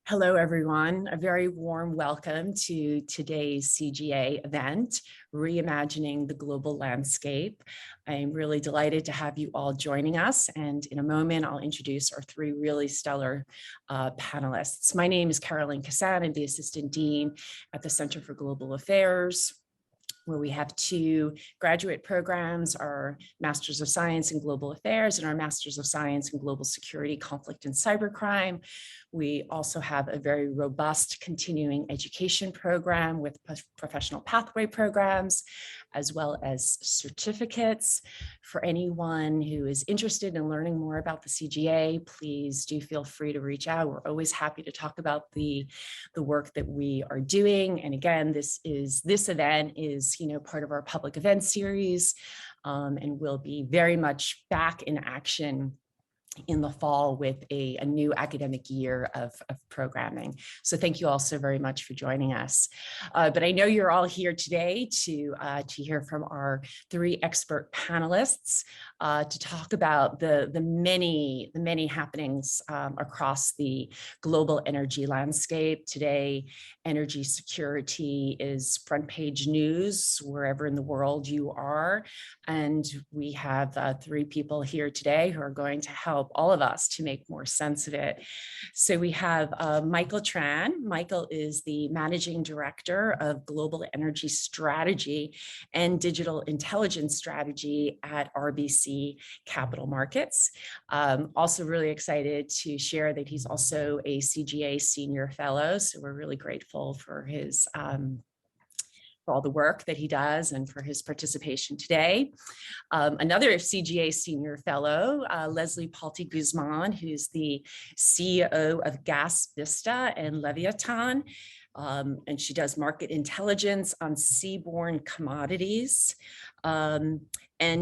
Hello, everyone. A very warm welcome to today's CGA event, Reimagining the Global Landscape. I'm really delighted to have you all joining us. And in a moment, I'll introduce our three really stellar panelists. My name is Carolyn Cassan. I'm the Assistant Dean at the Center for Global Affairs, where we have two graduate programs, our Masters of Science in Global Affairs and our Masters of Science in Global Security, Conflict, and Cybercrime. We also have a very robust continuing education program with professional pathway programs, as well as certificates. For anyone who is interested in learning more about the CGA, please do feel free to reach out. We're always happy to talk about the work that we are doing. And again, this event is part of our public event series, and we'll be very much back in action in the fall with a new academic year of programming. So thank you all so very much for joining us. But I know you're all here today to hear from our three expert panelists to talk about the many happenings across the global energy landscape. Today, energy security is front page news wherever in the world you are. And we have three people here today who are going to help all of us to make more sense of it. So we have Michael Tran. Michael is the Managing Director of Global Energy Strategy and Digital Intelligence Strategy at RBC Capital Markets. Also really excited to share that he's also a CGA Senior Fellow. So we're really grateful for his for all the work that he does and for his participation today. Another CGA Senior Fellow, Leslie Palti Guzman, who's the CEO of Gas Vista and Leviathan. And she does market intelligence on seaborne commodities. And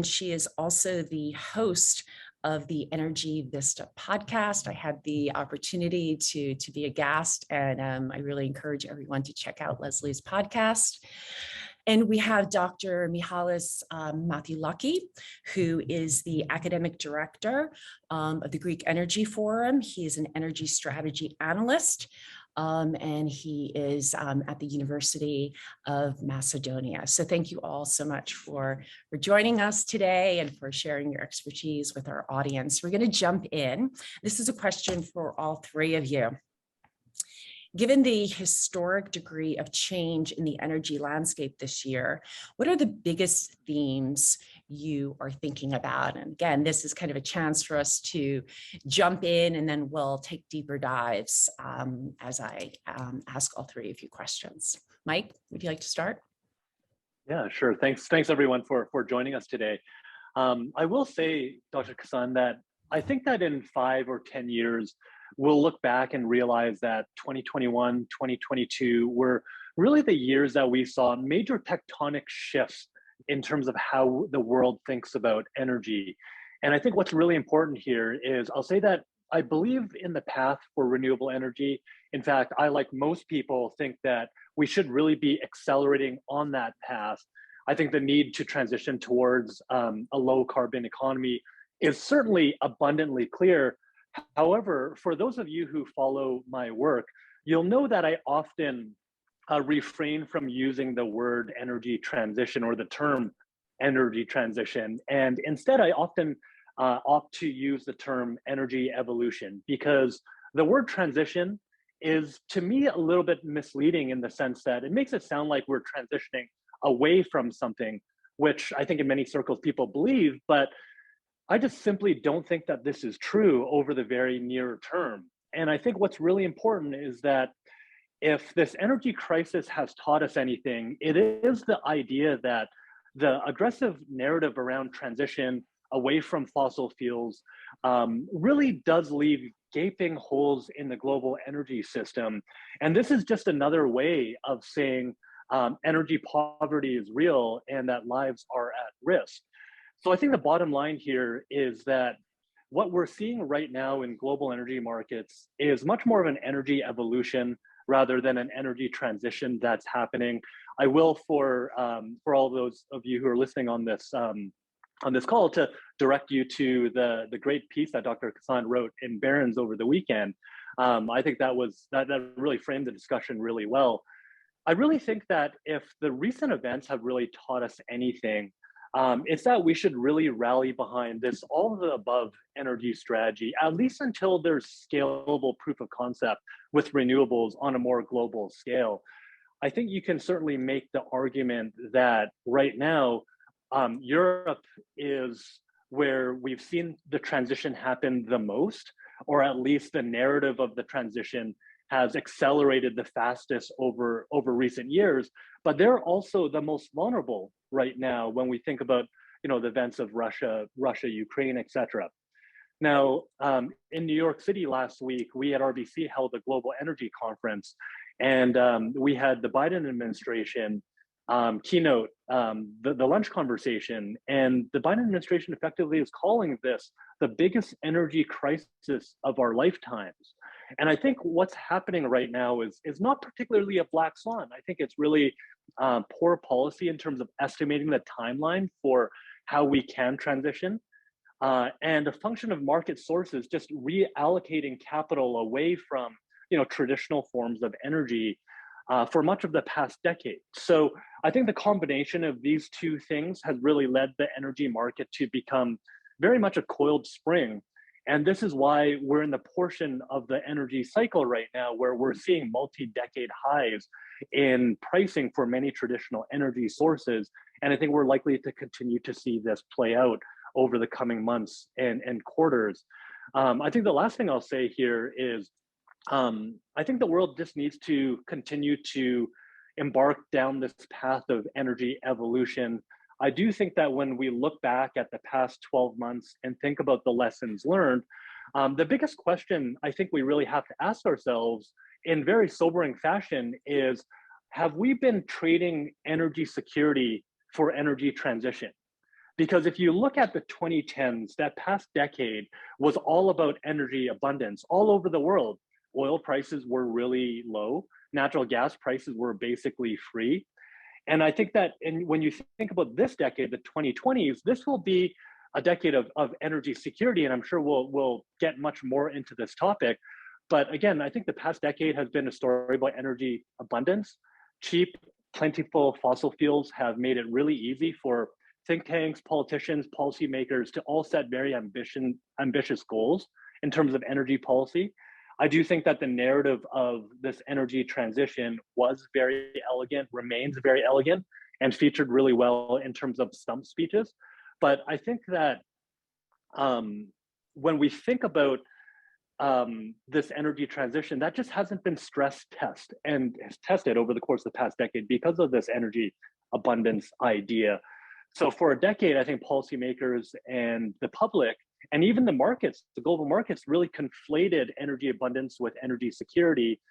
she is also the host of the Energy Vista podcast. I had the opportunity to be a guest, and I really encourage everyone to check out Leslie's podcast. And we have Dr. Mihalis Mathiolaki, who is the academic director of the Greek Energy Forum. He is an energy strategy analyst, and he is at the University of Macedonia. So thank you all so much for joining us today and for sharing your expertise with our audience. We're going to jump in. This is a question for all three of you. Given the historic degree of change in the energy landscape this year, what are the biggest themes you are thinking about? And again, this is kind of a chance for us to jump in, and then we'll take deeper dives as I ask all three of you questions. Mike, would you like to start? Yeah, sure. Thanks everyone for joining us today. I will say, Dr. Cassan, that I think that in 5 or 10 years, we'll look back and realize that 2021, 2022 were really the years that we saw major tectonic shifts in terms of how the world thinks about energy. And I think what's really important here is I'll say that I believe in the path for renewable energy. In fact, I, like most people, think that we should really be accelerating on that path. I think the need to transition towards a low carbon economy is certainly abundantly clear. However, for those of you who follow my work, you'll know that I often refrain from using the word energy transition or the term energy transition. And instead, I often opt to use the term energy evolution, because the word transition is, to me, a little bit misleading in the sense that it makes it sound like we're transitioning away from something, which I think in many circles people believe, but I just simply don't think that this is true over the very near term. And I think what's really important is that if this energy crisis has taught us anything, it is the idea that the aggressive narrative around transition away from fossil fuels really does leave gaping holes in the global energy system. And this is just another way of saying energy poverty is real and that lives are at risk. So I think the bottom line here is that what we're seeing right now in global energy markets is much more of an energy evolution rather than an energy transition that's happening. I will, for all those of you who are listening on this call, to direct you to the great piece that Dr. Cassan wrote in Barron's over the weekend, I think that really framed the discussion really well. I really think that if the recent events have really taught us anything, it's that we should really rally behind this all of the above energy strategy, at least until there's scalable proof of concept with renewables on a more global scale. I think you can certainly make the argument that right now, Europe is where we've seen the transition happen the most, or at least the narrative of the transition has accelerated the fastest over recent years. But they're also the most vulnerable right now when we think about the events of Russia, Ukraine, etc. Now, in New York City last week, we at RBC held a global energy conference, and we had the Biden administration keynote the lunch conversation, and the Biden administration effectively is calling this the biggest energy crisis of our lifetimes. And I think what's happening right now is not particularly a black swan. I think it's really poor policy in terms of estimating the timeline for how we can transition, and a function of market sources just reallocating capital away from traditional forms of energy for much of the past decade. So I think the combination of these two things has really led the energy market to become very much a coiled spring. And this is why we're in the portion of the energy cycle right now where we're seeing multi-decade highs in pricing for many traditional energy sources. And I think we're likely to continue to see this play out over the coming months and quarters. I think the last thing I'll say here is I think the world just needs to continue to embark down this path of energy evolution. I do think that when we look back at the past 12 months and think about the lessons learned, the biggest question I think we really have to ask ourselves in very sobering fashion is, have we been trading energy security for energy transition? Because if you look at the 2010s, that past decade was all about energy abundance all over the world. Oil prices were really low. Natural gas prices were basically free. And I think that when you think about this decade, the 2020s, this will be a decade of energy security. And I'm sure we'll get much more into this topic. But again, I think the past decade has been a story about energy abundance. Cheap, plentiful fossil fuels have made it really easy for think tanks, politicians, policymakers to all set very ambitious goals in terms of energy policy. I do think that the narrative of this energy transition was very elegant, remains very elegant, and featured really well in terms of stump speeches. But I think that when we think about this energy transition, that just hasn't been tested over the course of the past decade because of this energy abundance idea. So for a decade, I think policymakers and the public, and even the markets, the global markets, really conflated energy abundance with energy security,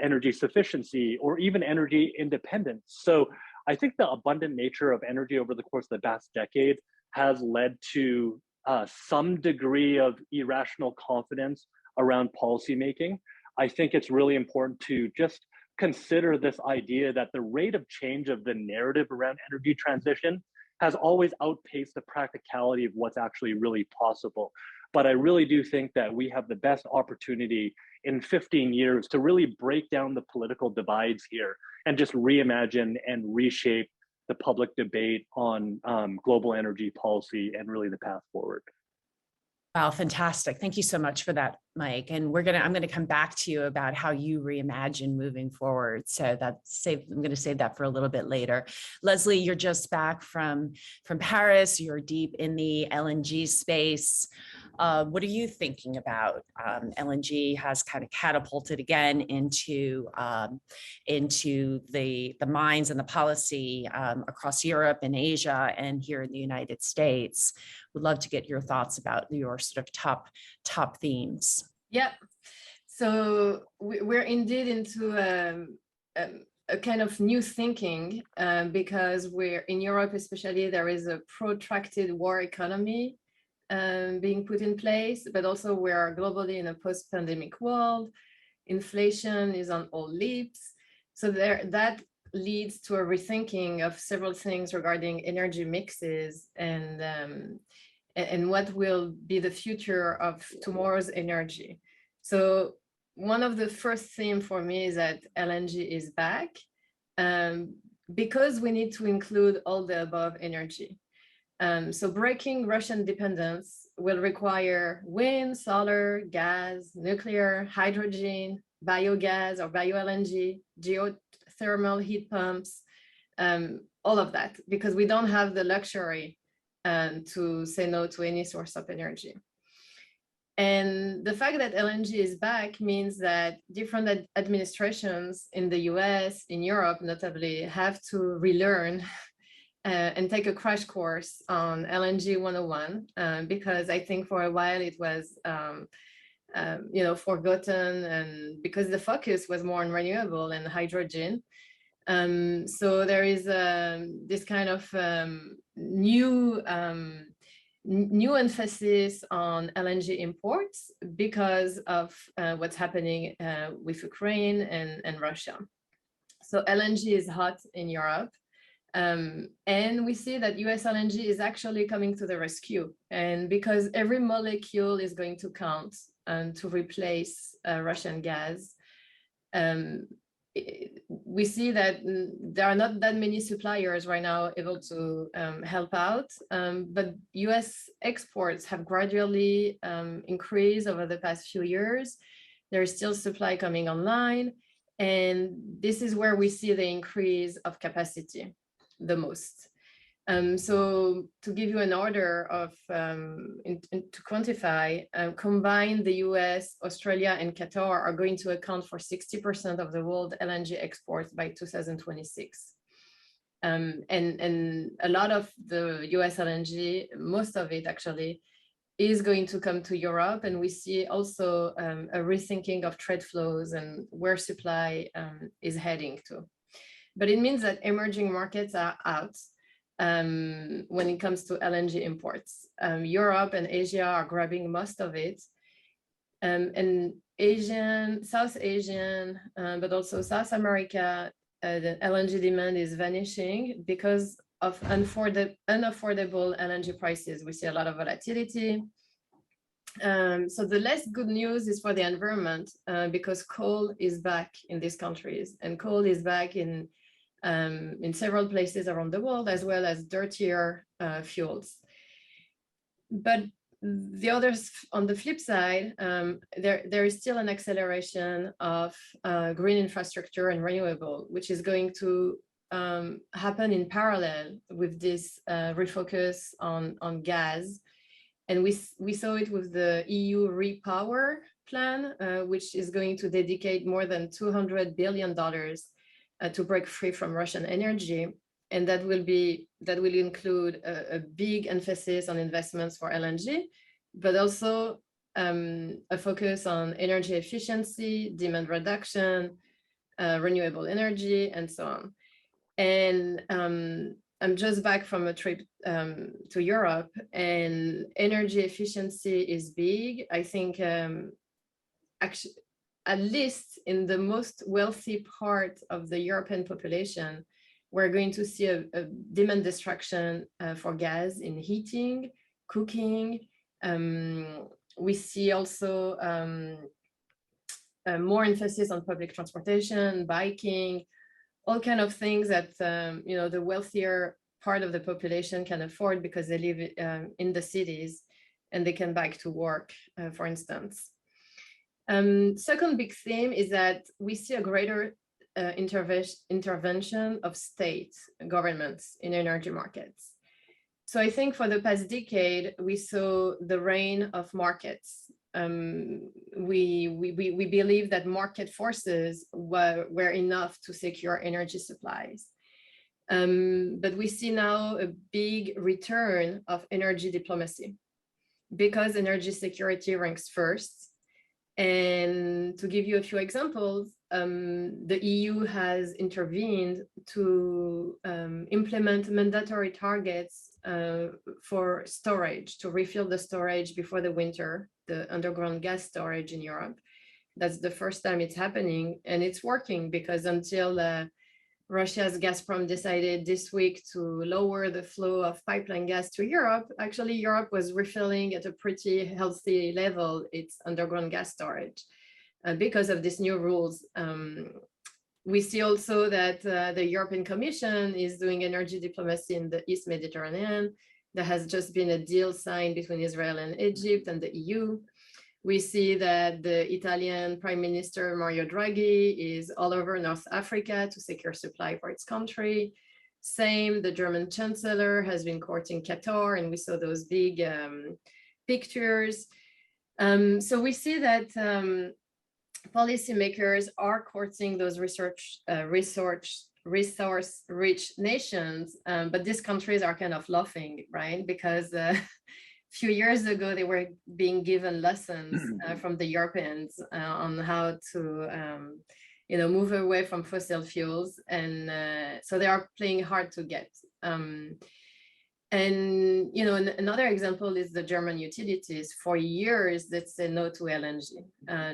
energy sufficiency, or even energy independence. So I think the abundant nature of energy over the course of the past decade has led to some degree of irrational confidence around policymaking. I think it's really important to just consider this idea that the rate of change of the narrative around energy transition has always outpaced the practicality of what's actually really possible. But I really do think that we have the best opportunity in 15 years to really break down the political divides here and just reimagine and reshape the public debate on global energy policy and really the path forward. Wow, fantastic. Thank you so much for that, Mike. And I'm gonna come back to you about how you reimagine moving forward. So I'm gonna save that for a little bit later. Leslie, you're just back from Paris. You're deep in the LNG space. What are you thinking about? LNG has kind of catapulted again into the minds and the policy across Europe and Asia and here in the United States. Would love to get your thoughts about your sort of top themes. Yeah, so we're indeed into a kind of new thinking because we're in Europe, especially there is a protracted war economy being put in place, but also we are globally in a post-pandemic world. Inflation is on all lips, so that leads to a rethinking of several things regarding energy mixes and what will be the future of tomorrow's energy. So one of the first themes for me is that LNG is back, because we need to include all the above energy. So breaking Russian dependence will require wind, solar, gas, nuclear, hydrogen, biogas or bio-LNG, geothermal heat pumps, all of that, because we don't have the luxury to say no to any source of energy. And the fact that LNG is back means that different administrations in the US, in Europe notably, have to relearn and take a crash course on LNG 101, because I think for a while it was forgotten, and because the focus was more on renewable and hydrogen. So there is this kind of new emphasis on LNG imports because of what's happening with Ukraine and Russia. So LNG is hot in Europe. And we see that US LNG is actually coming to the rescue. And because every molecule is going to count to replace Russian gas, we see that there are not that many suppliers right now able to help out, but US exports have gradually increased over the past few years. There is still supply coming online, and this is where we see the increase of capacity the most. So to give you an order of, to quantify, combined the US, Australia, and Qatar are going to account for 60% of the world LNG exports by 2026. And a lot of the US LNG, most of it actually, is going to come to Europe. And we see also a rethinking of trade flows and where supply is heading to. But it means that emerging markets are out when it comes to LNG imports. Europe and Asia are grabbing most of it. And South Asian, but also South America, the LNG demand is vanishing because of unaffordable LNG prices. We see a lot of volatility. So the less good news is for the environment, because coal is back in these countries, and coal is back in several places around the world, as well as dirtier fuels. But the others, on the flip side, there is still an acceleration of green infrastructure and renewable, which is going to happen in parallel with this refocus on gas. And we saw it with the EU Repower plan, which is going to dedicate more than $200 billion to break free from Russian energy. And that will include a big emphasis on investments for LNG, but also a focus on energy efficiency, demand reduction, renewable energy, and so on. And I'm just back from a trip to Europe, and energy efficiency is big. I think actually, at least in the most wealthy part of the European population, we're going to see a demand destruction for gas in heating, cooking. We see also more emphasis on public transportation, biking, all kind of things that the wealthier part of the population can afford because they live in the cities and they can bike to work, for instance. Second big theme is that we see a greater intervention of state governments in energy markets. So I think for the past decade, we saw the reign of markets. We believe that market forces were enough to secure energy supplies. But we see now a big return of energy diplomacy because energy security ranks first. And to give you a few examples, the EU has intervened to implement mandatory targets for storage, to refill the storage before the winter, the underground gas storage in Europe. That's the first time it's happening, and it's working because until Russia's Gazprom decided this week to lower the flow of pipeline gas to Europe, actually Europe was refilling at a pretty healthy level its underground gas storage. because of these new rules. We see also that the European Commission is doing energy diplomacy in the East Mediterranean. There has just been a deal signed between Israel and Egypt and the EU. We see that the Italian Prime Minister Mario Draghi is all over North Africa to secure supply for its country. Same, the German Chancellor has been courting Qatar, and we saw those big pictures. So we see that policymakers are courting those resource-rich nations, but these countries are kind of laughing, right? Because a few years ago, they were being given lessons from the Europeans on how to move away from fossil fuels. And so they are playing hard to get. And another example is the German utilities. For years, they say no to LNG.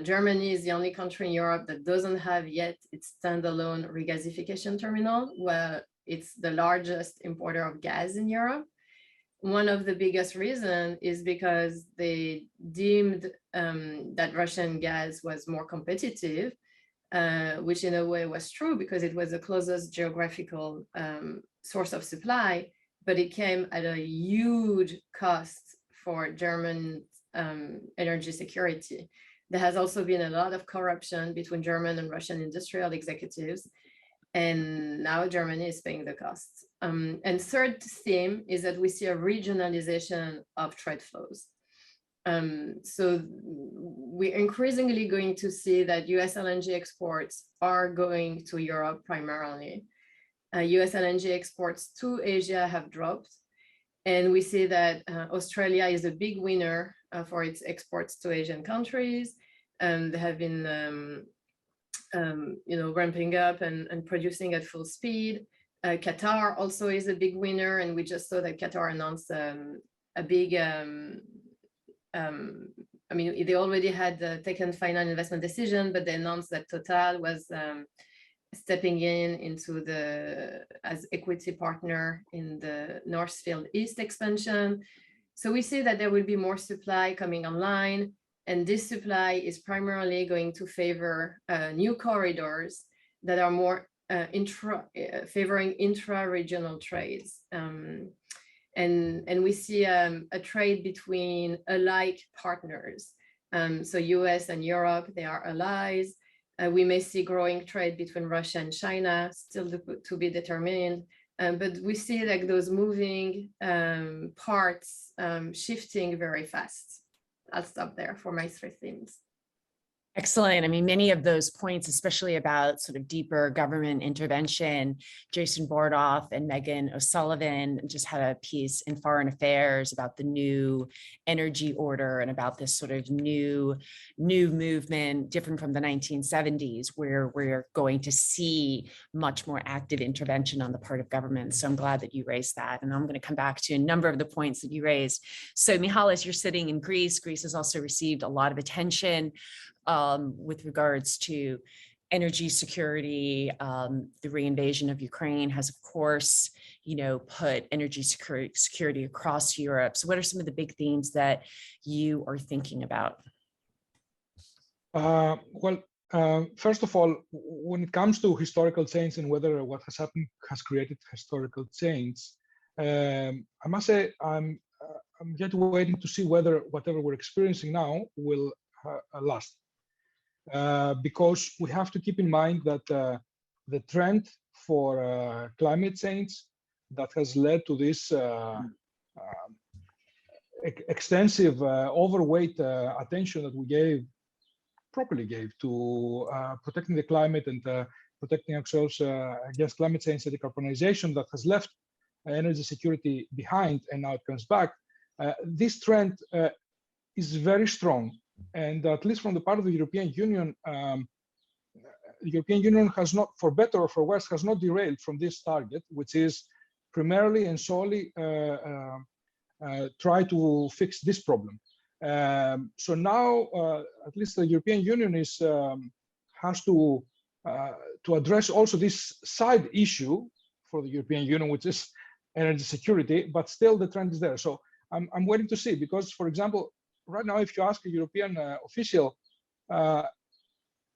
Germany is the only country in Europe that doesn't have yet its standalone regasification terminal, where it's the largest importer of gas in Europe. One of the biggest reasons is because they deemed that Russian gas was more competitive, which in a way was true because it was the closest geographical source of supply, but it came at a huge cost for German energy security. There has also been a lot of corruption between German and Russian industrial executives, and now Germany is paying the costs. And third theme is that we see a regionalization of trade flows. So we're increasingly going to see that US LNG exports are going to Europe primarily. US LNG exports to Asia have dropped. And we see that Australia is a big winner for its exports to Asian countries. They have been ramping up and producing at full speed. Qatar also is a big winner, and we just saw that Qatar announced a big, they already had taken final investment decision, but they announced that Total was stepping into as equity partner in the North Field East expansion. So we see that there will be more supply coming online, and this supply is primarily going to favor new corridors that are more favoring intra-regional trades. And we see a trade between alike partners. So US and Europe, they are allies. We may see growing trade between Russia and China, still to be determined. But we see like those moving parts shifting very fast. I'll stop there for my three themes. Excellent. I mean, many of those points, especially about sort of deeper government intervention, Jason Bordoff and Megan O'Sullivan just had a piece in Foreign Affairs about the new energy order and about this sort of new movement, different from the 1970s, where we're going to see much more active intervention on the part of government. So I'm glad that you raised that. And I'm going to come back to a number of the points that you raised. So Mihalis, you're sitting in Greece. Greece has also received a lot of attention with regards to energy security. The reinvasion of Ukraine has, of course, put energy security across Europe. So what are some of the big themes that you are thinking about? First of all, when it comes to historical change and whether what has happened has created historical change, I must say I'm yet waiting to see whether whatever we're experiencing now will last. Because we have to keep in mind that the trend for climate change that has led to this extensive overweight attention that we properly gave to protecting the climate and protecting ourselves against climate change and decarbonization that has left energy security behind, and now it comes back. This trend is very strong. And at least from the part of the European Union has not, for better or for worse, has not derailed from this target, which is primarily and solely try to fix this problem. So now, at least the European Union has to address also this side issue for the European Union, which is energy security, but still the trend is there. So I'm waiting to see, because, for example, right now, if you ask a European official,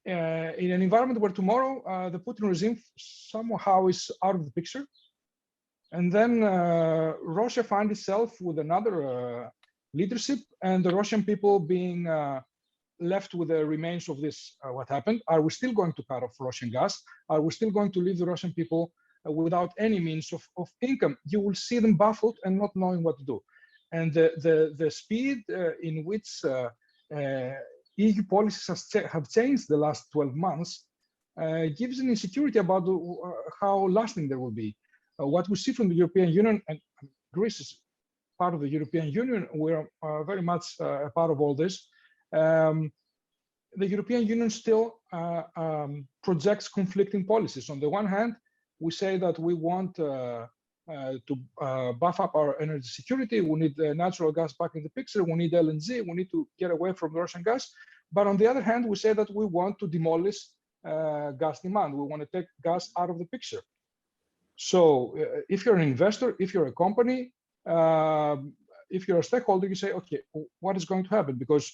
in an environment where tomorrow the Putin regime somehow is out of the picture, and then Russia finds itself with another leadership, and the Russian people being left with the remains of this, what happened. Are we still going to cut off Russian gas? Are we still going to leave the Russian people without any means of income? You will see them baffled and not knowing what to do. And the speed in which EU policies have changed the last 12 months gives an insecurity about how lasting they will be. What we see from the European Union, and Greece is part of the European Union, we're very much a part of all this. The European Union still projects conflicting policies. On the one hand, we say that we want to buff up our energy security. We need natural gas back in the picture. We need LNG. We need to get away from Russian gas. But on the other hand, we say that we want to demolish gas demand. We want to take gas out of the picture. So if you're an investor, if you're a company, if you're a stakeholder, you say, okay, what is going to happen? Because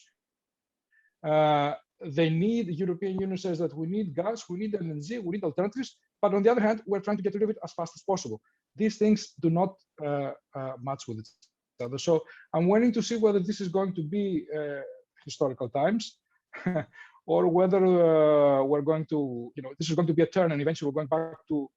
they need, the European Union says that we need gas, we need LNG, we need alternatives. But on the other hand, we're trying to get rid of it as fast as possible. These things do not match with each other. So I'm waiting to see whether this is going to be historical times or whether we're going to, this is going to be a turn and eventually we're going back to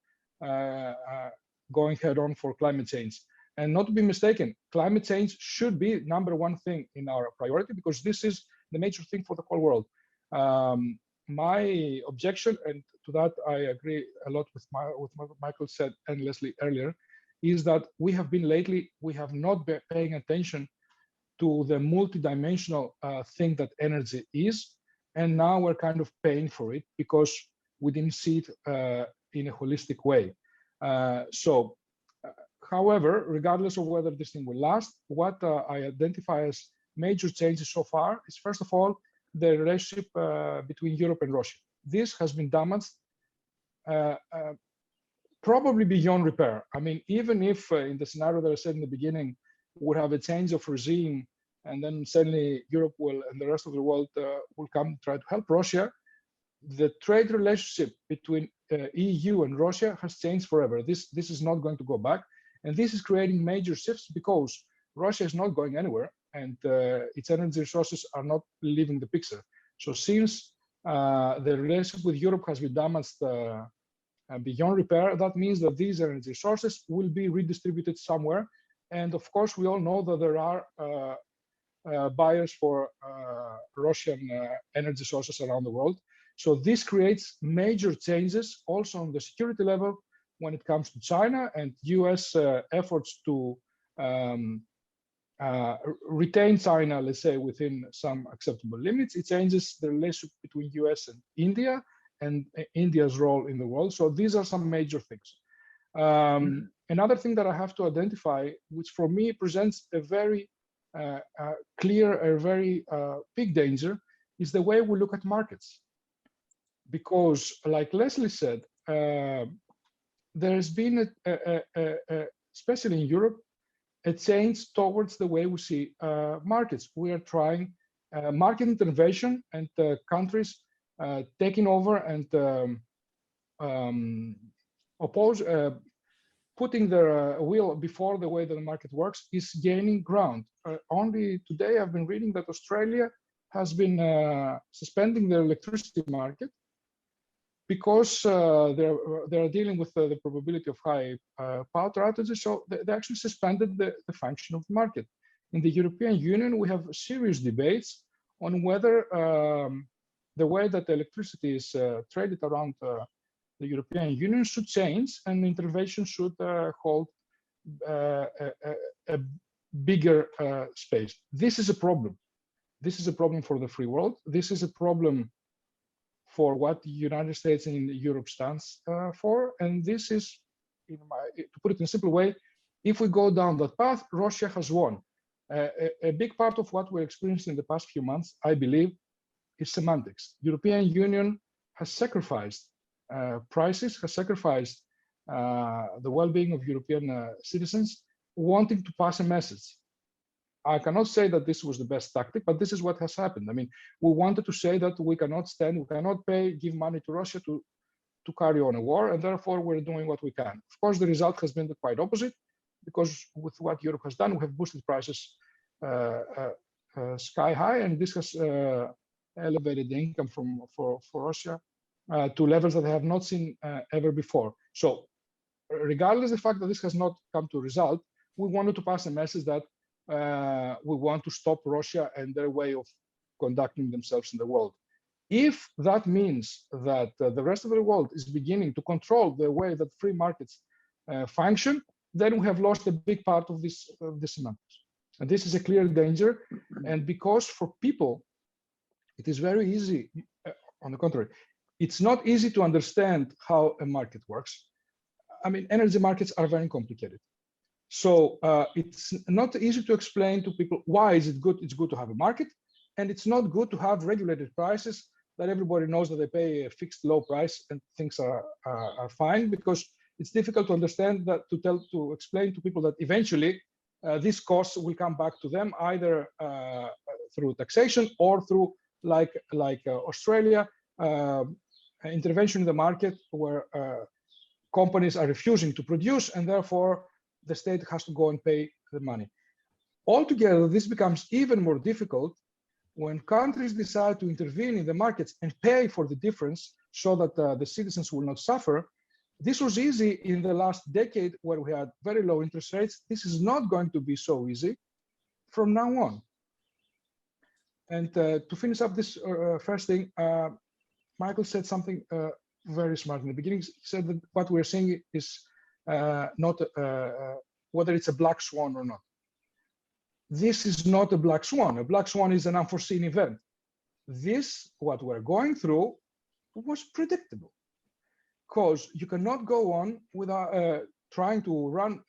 going head on for climate change. And not to be mistaken, climate change should be #1 thing in our priority, because this is the major thing for the whole world. My objection, and to that I agree a lot with what Michael said and Leslie earlier, is that we have not been paying attention to the multidimensional thing that energy is, and now we're kind of paying for it because we didn't see it in a holistic way. However, regardless of whether this thing will last, what I identify as major changes so far is, first of all, the relationship between Europe and Russia. This has been damaged probably beyond repair. I mean, even if in the scenario that I said in the beginning, would have a change of regime, and then suddenly Europe will and the rest of the world will come try to help Russia, the trade relationship between EU and Russia has changed forever. This is not going to go back, and this is creating major shifts because Russia is not going anywhere, and its energy resources are not leaving the picture. So since the relationship with Europe has been damaged beyond repair, that means that these energy resources will be redistributed somewhere. And of course, we all know that there are buyers for Russian energy sources around the world. So this creates major changes also on the security level when it comes to China and US efforts to retain China, let's say, within some acceptable limits. It changes the relationship between US and India and India's role in the world. So these are some major things. Another thing that I have to identify, which for me presents a very clear, a very big danger, is the way we look at markets. Because, like Leslie said, there has been, especially in Europe, a change towards the way we see markets. We are trying market intervention and countries taking over and putting their will before the way that the market works is gaining ground. Only today I've been reading that Australia has been suspending their electricity market because they're dealing with the probability of high power outages. So they actually suspended the function of the market. In the European Union, we have serious debates on whether the way that electricity is traded around the European Union should change, and intervention should hold a bigger space. This is a problem. This is a problem for the free world. This is a problem for what the United States and Europe stands for. And this is, to put it in a simple way, if we go down that path, Russia has won. A big part of what we're experiencing in the past few months, I believe, is semantics. European Union has sacrificed prices, has sacrificed the well-being of European citizens, wanting to pass a message. I cannot say that this was the best tactic, but this is what has happened. I mean, we wanted to say that we cannot give money to Russia to carry on a war, and therefore we're doing what we can. Of course, the result has been the quite opposite, because with what Europe has done, we have boosted prices sky high, and this has elevated the income for Russia to levels that they have not seen ever before. So, regardless of the fact that this has not come to a result, we wanted to pass a message that we want to stop Russia and their way of conducting themselves in the world. If that means that the rest of the world is beginning to control the way that free markets function, then we have lost a big part of this semantics. And this is a clear danger. And because for people, it is very easy, on the contrary, it's not easy to understand how a market works. I mean, energy markets are very complicated. So it's not easy to explain to people why is it good. It's good to have a market, and it's not good to have regulated prices that everybody knows that they pay a fixed low price and things are fine, because it's difficult to understand that, to explain to people that eventually these costs will come back to them either through taxation or through like Australia, intervention in the market where companies are refusing to produce, and therefore the state has to go and pay the money. Altogether, this becomes even more difficult when countries decide to intervene in the markets and pay for the difference so that the citizens will not suffer. This was easy in the last decade where we had very low interest rates. This is not going to be so easy from now on. And to finish up this first thing, Michael said something very smart in the beginning. He said that what we're seeing is not whether it's a black swan or not. This is not a black swan. A black swan is an unforeseen event. This, what we're going through, was predictable, because you cannot go on without trying to run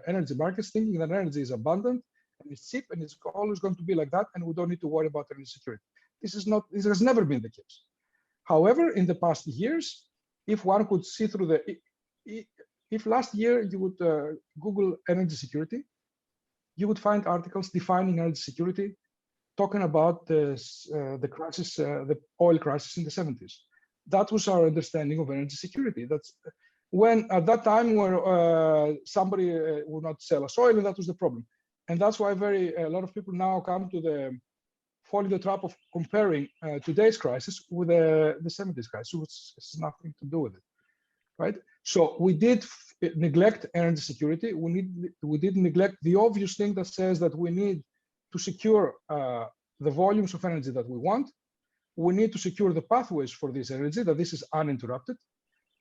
energy markets thinking that energy is abundant and it's cheap and it's always going to be like that, and we don't need to worry about energy security. This has never been the case. However, in the past years, if one could see through if last year you would Google energy security, you would find articles defining energy security, talking about the crisis, the oil crisis in the 70s. That was our understanding of energy security. That's when at that time where somebody would not sell us oil, and that was the problem. And that's why a lot of people now come to fall in the trap of comparing today's crisis with the 70s crisis, which has nothing to do with it, right? So we did neglect energy security. We did neglect the obvious thing that says that we need to secure the volumes of energy that we want. We need to secure the pathways for this energy, that this is uninterrupted.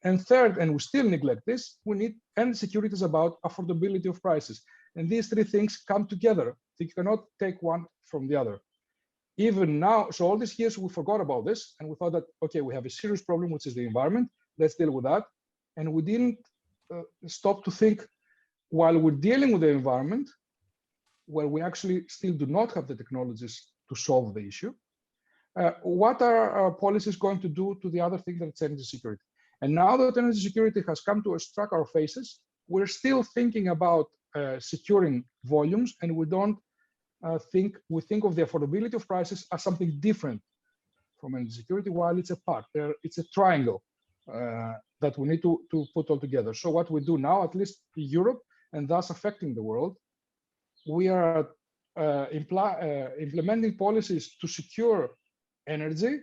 And third, and we still neglect this, we need energy security is about affordability of prices. And these three things come together. You cannot take one from the other. Even now, so all these years we forgot about this, and we thought that, okay, we have a serious problem, which is the environment. Let's deal with that. And we didn't stop to think, while we're dealing with the environment, where we actually still do not have the technologies to solve the issue, what are our policies going to do to the other thing that's energy security? And now that energy security has come to struck our faces, we're still thinking about securing volumes, and we don't we think of the affordability of prices as something different from energy security, while it's a part. It's a triangle that we need to put all together. So what we do now, at least in Europe, and thus affecting the world, we are implementing policies to secure energy,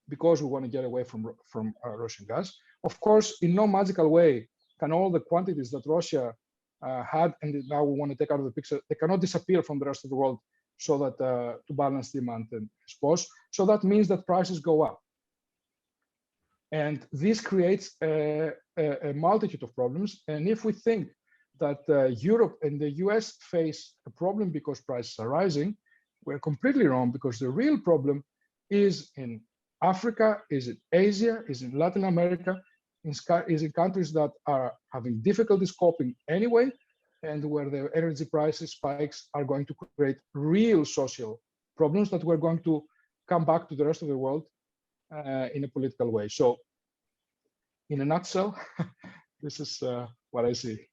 because we want to get away from Russian gas. Of course, in no magical way can all the quantities that Russia had, and now we want to take out of the picture, they cannot disappear from the rest of the world, so that to balance demand and supply. So that means that prices go up. And this creates a multitude of problems. And if we think that Europe and the US face a problem because prices are rising, we're completely wrong, because the real problem is in Africa, is in Asia, is in Latin America, is in countries that are having difficulties coping anyway, and where the energy prices spikes are going to create real social problems that we're going to come back to the rest of the world in a political way. So in a nutshell, this is what I see.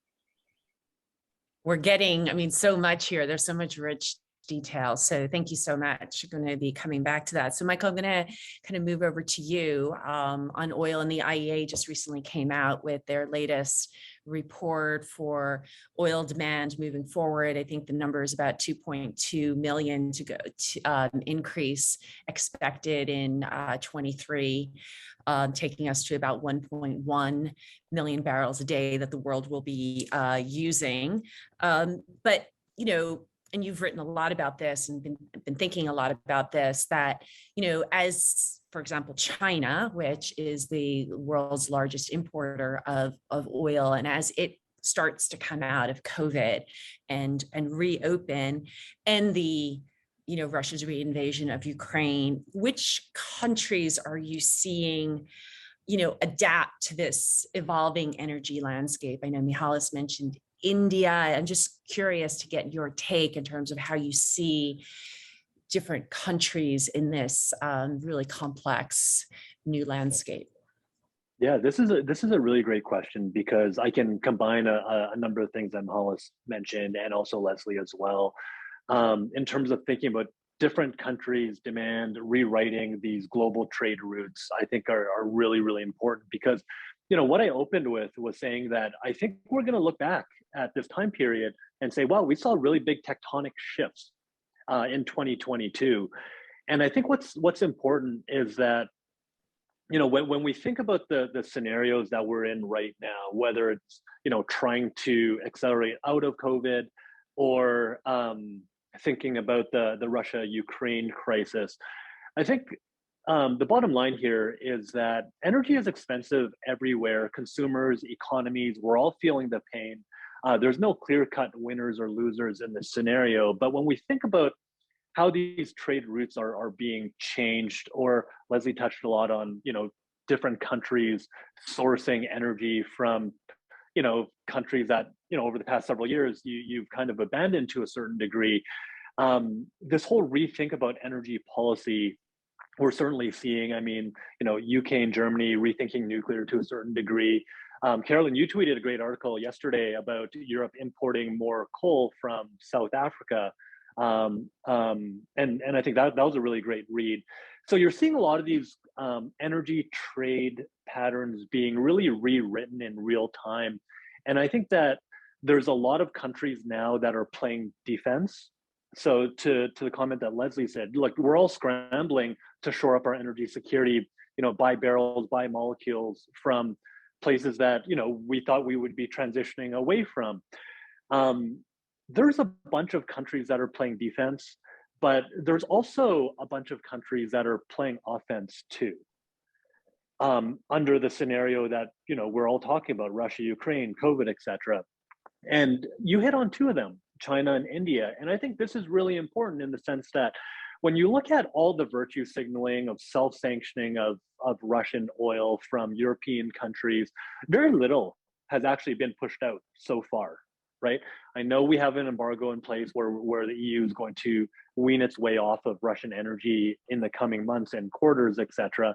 we're getting, I mean, so much here. There's so much rich detail. So thank you so much. I'm going to be coming back to that. So Michael, I'm going to kind of move over to you on oil, and the IEA just recently came out with their latest report for oil demand moving forward. I think the number is about 2.2 million to go to increase expected in 23. Taking us to about 1.1 million barrels a day that the world will be using. But, you know, and you've written a lot about this and been thinking a lot about this, that, you know, as, for example, China, which is the world's largest importer of oil, and as it starts to come out of COVID and reopen, and the, you know, Russia's reinvasion of Ukraine, which countries are you seeing, you know, adapt to this evolving energy landscape? I know Mihalis mentioned India. I'm just curious to get your take in terms of how you see different countries in this really complex new landscape. Yeah, this is a really great question, because I can combine a number of things that Mihalis mentioned, and also Leslie as well, in terms of thinking about different countries' demand, rewriting these global trade routes. I think are really, really important, because, you know, what I opened with was saying that I think we're going to look back at this time period and say, wow, we saw really big tectonic shifts in 2022. And I think what's important is that, you know, when we think about the scenarios that we're in right now, whether it's, you know, trying to accelerate out of COVID, or thinking about the Russia-Ukraine crisis, I think the bottom line here is that energy is expensive everywhere. Consumers, economies, we're all feeling the pain. There's no clear-cut winners or losers in this scenario. But when we think about how these trade routes are being changed, or Leslie touched a lot on, you know, different countries sourcing energy from, you know, countries that, you know, over the past several years, you've kind of abandoned to a certain degree. This whole rethink about energy policy, we're certainly seeing. I mean, you know, UK and Germany rethinking nuclear to a certain degree. Carolyn, you tweeted a great article yesterday about Europe importing more coal from South Africa. And I think that was a really great read. So you're seeing a lot of these energy trade patterns being really rewritten in real time. And I think that there's a lot of countries now that are playing defense. So to the comment that Leslie said, look, we're all scrambling to shore up our energy security, you know, buy barrels, buy molecules from places that, you know, we thought we would be transitioning away from. There's a bunch of countries that are playing defense, but there's also a bunch of countries that are playing offense too. Under the scenario that, you know, we're all talking about, Russia, Ukraine, COVID, etc. And you hit on two of them, China and India. And I think this is really important in the sense that when you look at all the virtue signaling of self-sanctioning of Russian oil from European countries, very little has actually been pushed out so far, right? I know we have an embargo in place where the EU is going to wean its way off of Russian energy in the coming months and quarters, etc.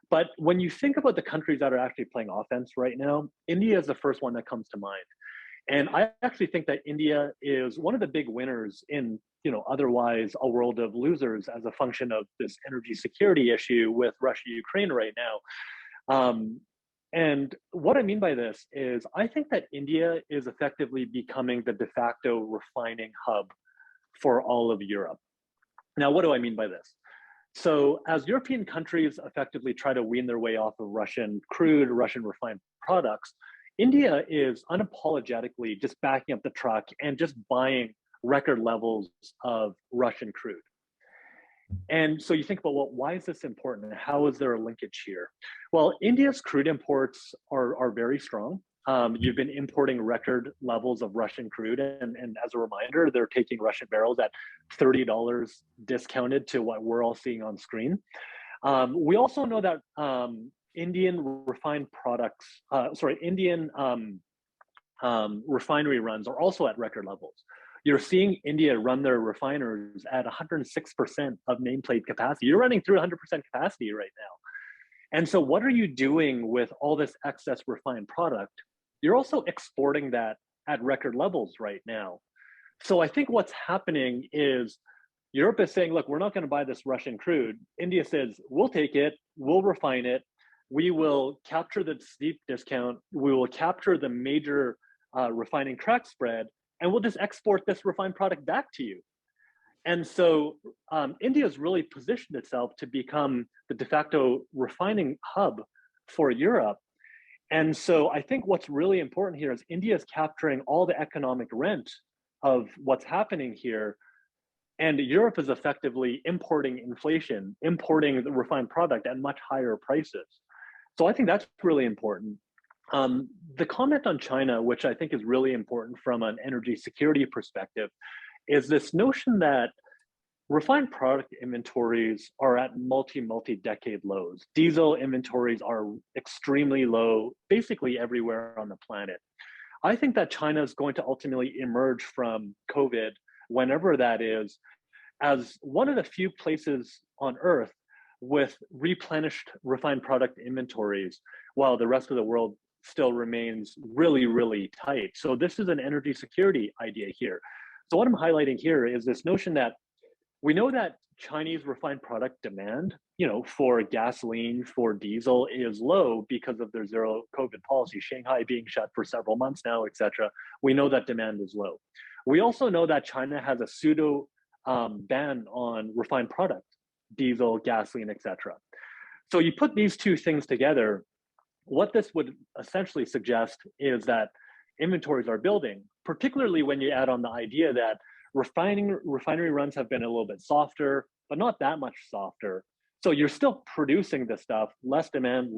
But when you think about the countries that are actually playing offense right now, India is the first one that comes to mind. And I actually think that India is one of the big winners in, you know, otherwise a world of losers as a function of this energy security issue with Russia, Ukraine right now. And what I mean by this is I think that India is effectively becoming the de facto refining hub for all of Europe. Now, what do I mean by this? So as European countries effectively try to wean their way off of Russian crude, Russian refined products, India is unapologetically just backing up the truck and just buying record levels of Russian crude. And so you think about, well, why is this important? How is there a linkage here? Well, India's crude imports are very strong. You've been importing record levels of Russian crude. And as a reminder, they're taking Russian barrels at $30 discounted to what we're all seeing on screen. We also know that Indian refined products, Indian refinery runs are also at record levels. You're seeing India run their refiners at 106% of nameplate capacity. You're running through 100% capacity right now. And so what are you doing with all this excess refined product? You're also exporting that at record levels right now. So I think what's happening is Europe is saying, look, we're not going to buy this Russian crude. India says, we'll take it, we'll refine it, we will capture the steep discount, we will capture the major refining crack spread, and we'll just export this refined product back to you. And so India has really positioned itself to become the de facto refining hub for Europe. And so I think what's really important here is India is capturing all the economic rent of what's happening here. And Europe is effectively importing inflation, importing the refined product at much higher prices. So I think that's really important. The comment on China, which I think is really important from an energy security perspective, is this notion that refined product inventories are at multi-decade lows. Diesel inventories are extremely low, basically everywhere on the planet. I think that China is going to ultimately emerge from COVID, whenever that is, as one of the few places on Earth with replenished refined product inventories, while the rest of the world still remains really, really tight. So this is an energy security idea here. So what I'm highlighting here is this notion that we know that Chinese refined product demand, for gasoline, for diesel is low because of their zero COVID policy, Shanghai being shut for several months now, et cetera. We know that demand is low. We also know that China has a pseudo ban on refined product, diesel, gasoline, et cetera. So you put these two things together, what this would essentially suggest is that inventories are building, particularly when you add on the idea that refinery runs have been a little bit softer, but not that much softer. So you're still producing this stuff, less demand,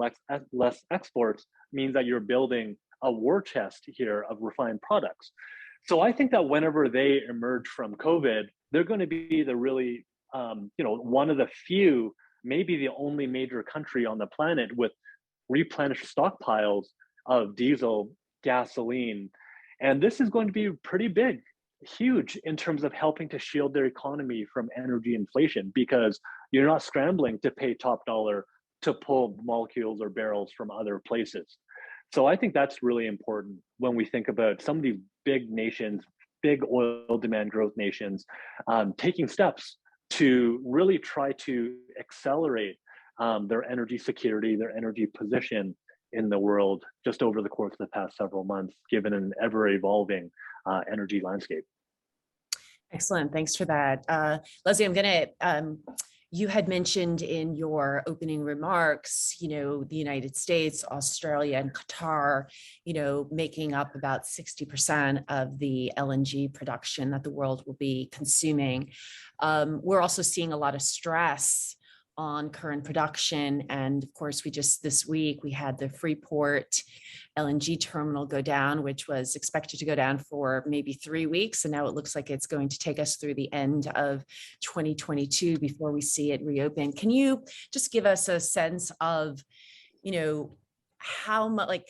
less exports means that you're building a war chest here of refined products. So I think that whenever they emerge from COVID, they're going to be the really, one of the few, maybe the only major country on the planet with replenished stockpiles of diesel, gasoline. And this is going to be pretty big, huge in terms of helping to shield their economy from energy inflation, because you're not scrambling to pay top dollar to pull molecules or barrels from other places. So I think that's really important when we think about some of these big nations, big oil demand growth nations, taking steps to really try to accelerate their energy security, their energy position in the world just over the course of the past several months, given an ever-evolving energy landscape. Excellent. Thanks for that. Leslie, I'm going to, you had mentioned in your opening remarks, the United States, Australia, and Qatar, making up about 60% of the LNG production that the world will be consuming. We're also seeing a lot of stress on current production. And of course, this week, we had the Freeport LNG terminal go down, which was expected to go down for maybe 3 weeks. And now it looks like it's going to take us through the end of 2022 before we see it reopen. Can you just give us a sense of, how much,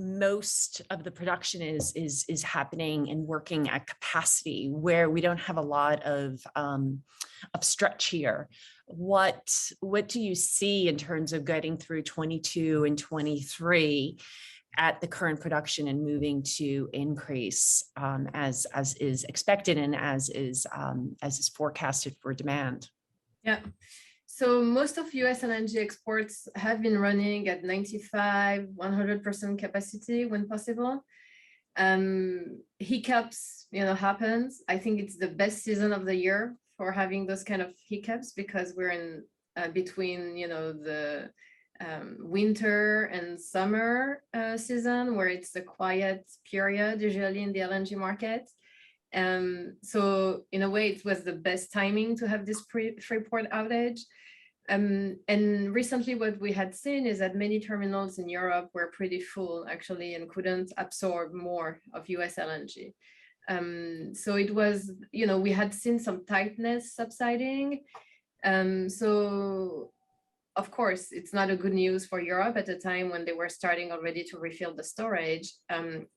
most of the production is happening and working at capacity, where we don't have a lot of stretch here? What do you see in terms of getting through 22 and 23 at the current production and moving to increase as is expected and as is forecasted for demand? Yeah. So most of US LNG exports have been running at 95, 100% capacity when possible. Hiccups, happens. I think it's the best season of the year for having those kind of hiccups, because we're in between, the winter and summer season, where it's the quiet period usually in the LNG market. So in a way, it was the best timing to have this Freeport outage. And recently what we had seen is that many terminals in Europe were pretty full actually and couldn't absorb more of US LNG. So it was, we had seen some tightness subsiding. So of course, it's not a good news for Europe at a time when they were starting already to refill the storage.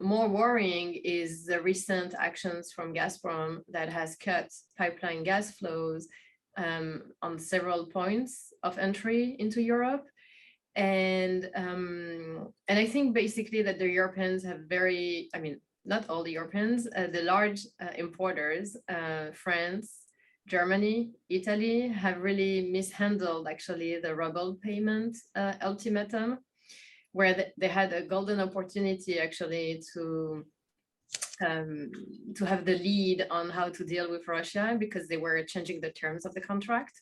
More worrying is the recent actions from Gazprom that has cut pipeline gas flows on several points of entry into Europe. And I think basically that the Europeans have not all the Europeans, the large importers, France, Germany, Italy, have really mishandled actually the ruble payment ultimatum, where they had a golden opportunity actually to have the lead on how to deal with Russia, because they were changing the terms of the contract.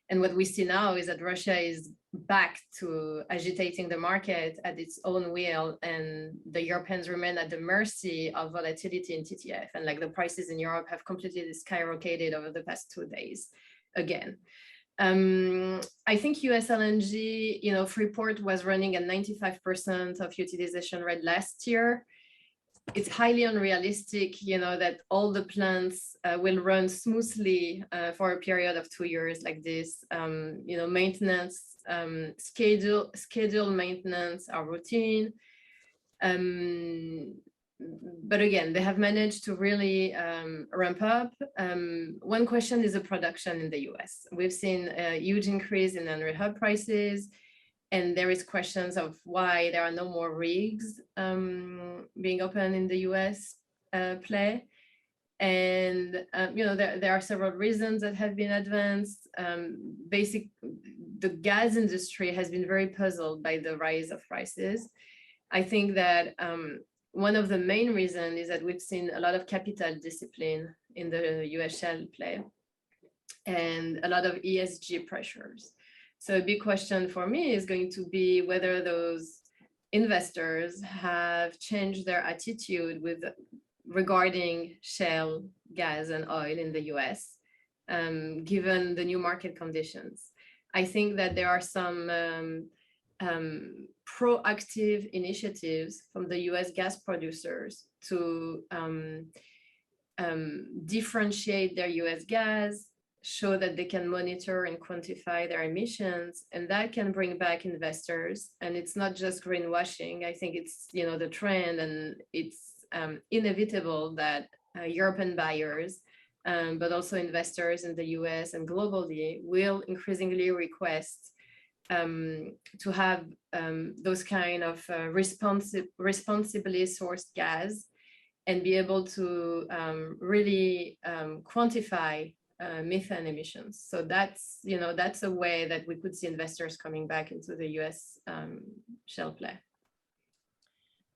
And what we see now is that Russia is back to agitating the market at its own will, and the Europeans remain at the mercy of volatility in TTF. And like the prices in Europe have completely skyrocketed over the past 2 days again. I think US LNG, you know, Freeport was running at 95% of utilization rate last year. It's highly unrealistic, you know, that all the plants will run smoothly for a period of 2 years like this. You know, maintenance, schedule maintenance are routine. But again, they have managed to really ramp up. One question is the production in the US. We've seen a huge increase in Henry Hub prices, and there is questions of why there are no more rigs being open in the US play. And you know, there are several reasons that have been advanced. The gas industry has been very puzzled by the rise of prices. I think that one of the main reasons is that we've seen a lot of capital discipline in the US shale play and a lot of ESG pressures. So a big question for me is going to be whether those investors have changed their attitude regarding shale gas and oil in the US, given the new market conditions. I think that there are some proactive initiatives from the US gas producers to differentiate their US gas, show that they can monitor and quantify their emissions, and that can bring back investors. And it's not just greenwashing. I think it's, you know, the trend, and it's inevitable that European buyers, but also investors in the US and globally, will increasingly request to have those kind of responsibly sourced gas, and be able to really quantify methane emissions. So that's, you know, that's a way that we could see investors coming back into the US shale play.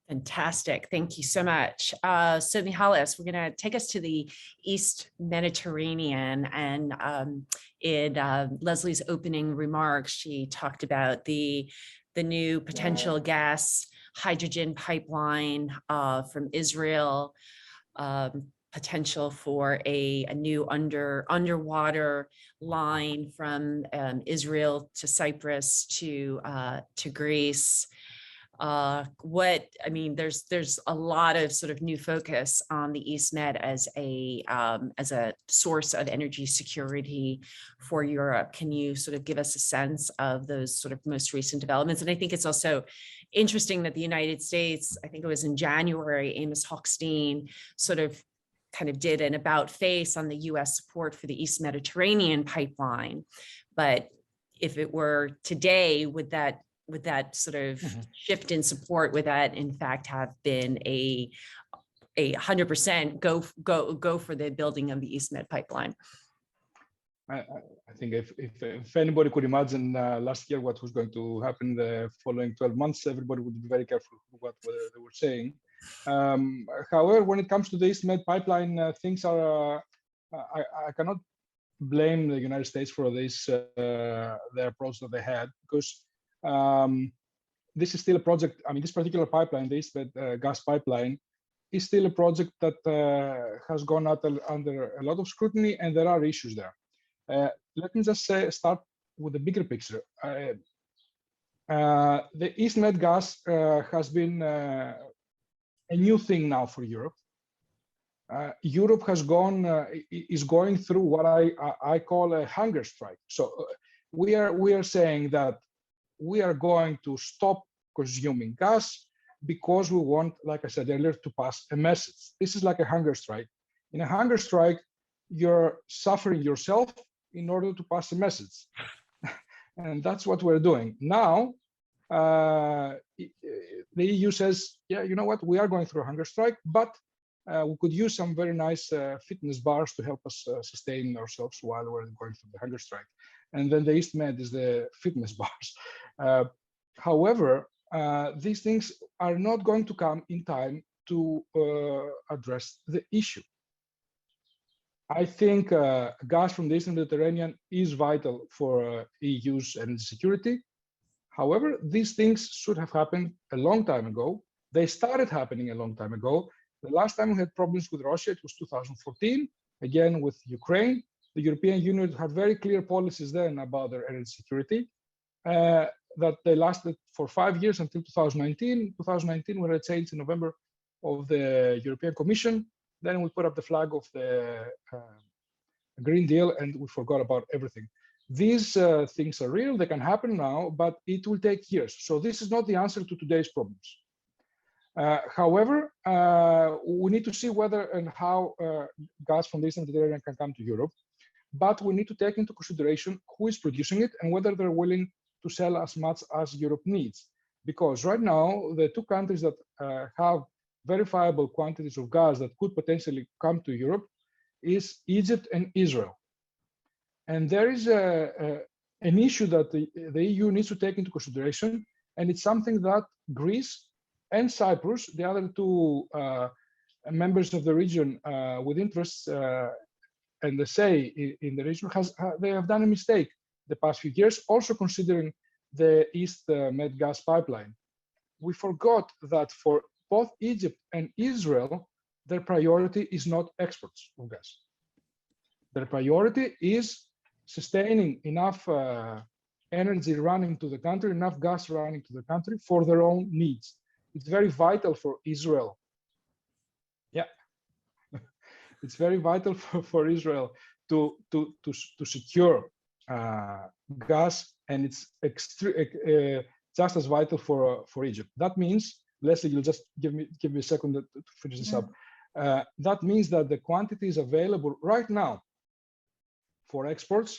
Fantastic. Thank you so much. So Mihalis, we're going to take us to the East Mediterranean. And in Leslie's opening remarks, she talked about the new potential gas hydrogen pipeline from Israel, potential for a new underwater line from Israel to Cyprus to Greece. There's a lot of sort of new focus on the East Med as a source of energy security for Europe. Can you sort of give us a sense of those sort of most recent developments? And I think it's also interesting that the United States, I think it was in January, Amos Hochstein sort of kind of did an about face on the US support for the East Mediterranean pipeline. But if it were today, would that sort of shift in support, would that in fact have been a 100% go for the building of the East Med pipeline? I think if anybody could imagine last year what was going to happen the following 12 months, everybody would be very careful what they were saying. However, when it comes to the East Med pipeline, things are, I cannot blame the United States for this, the approach that they had, because this is still a project. I mean, this particular pipeline, the East Med gas pipeline, is still a project that has gone out under a lot of scrutiny, and there are issues there. Let me just start with the bigger picture. The East Med gas has been a new thing now for Europe. Europe is going through what I call a hunger strike. So we are saying that we are going to stop consuming gas because we want, like I said earlier, to pass a message. This is like a hunger strike. In a hunger strike, you're suffering yourself in order to pass a message. And that's what we're doing. Now, the EU says, yeah, you know what, we are going through a hunger strike, but we could use some very nice fitness bars to help us sustain ourselves while we're going through the hunger strike. And then the East Med is the fitness bars. However, these things are not going to come in time to address the issue. I think gas from the Eastern Mediterranean is vital for EU's energy security. However, these things should have happened a long time ago. They started happening a long time ago. The last time we had problems with Russia, it was 2014, again with Ukraine. The European Union had very clear policies then about their energy security that they lasted for 5 years until 2019. 2019, we had a change in November of the European Commission. Then we put up the flag of the Green Deal and we forgot about everything. These things are real, they can happen now, but it will take years. So this is not the answer to today's problems. However, we need to see whether and how gas from the Eastern Mediterranean can come to Europe, but we need to take into consideration who is producing it and whether they're willing to sell as much as Europe needs. Because right now, the two countries that have verifiable quantities of gas that could potentially come to Europe is Egypt and Israel. And there is an issue that the EU needs to take into consideration, and it's something that Greece and Cyprus, the other two members of the region with interests and the say in the region, they have done a mistake the past few years, also considering the East Med gas pipeline. We forgot that for both Egypt and Israel, their priority is not exports of gas. Their priority is sustaining enough energy running to the country, enough gas running to the country for their own needs. It's very vital for Israel. Yeah, it's very vital for Israel to secure gas, and it's just as vital for Egypt. That means, Leslie, you'll just give me a second to finish this up. That means that the quantities available right now for exports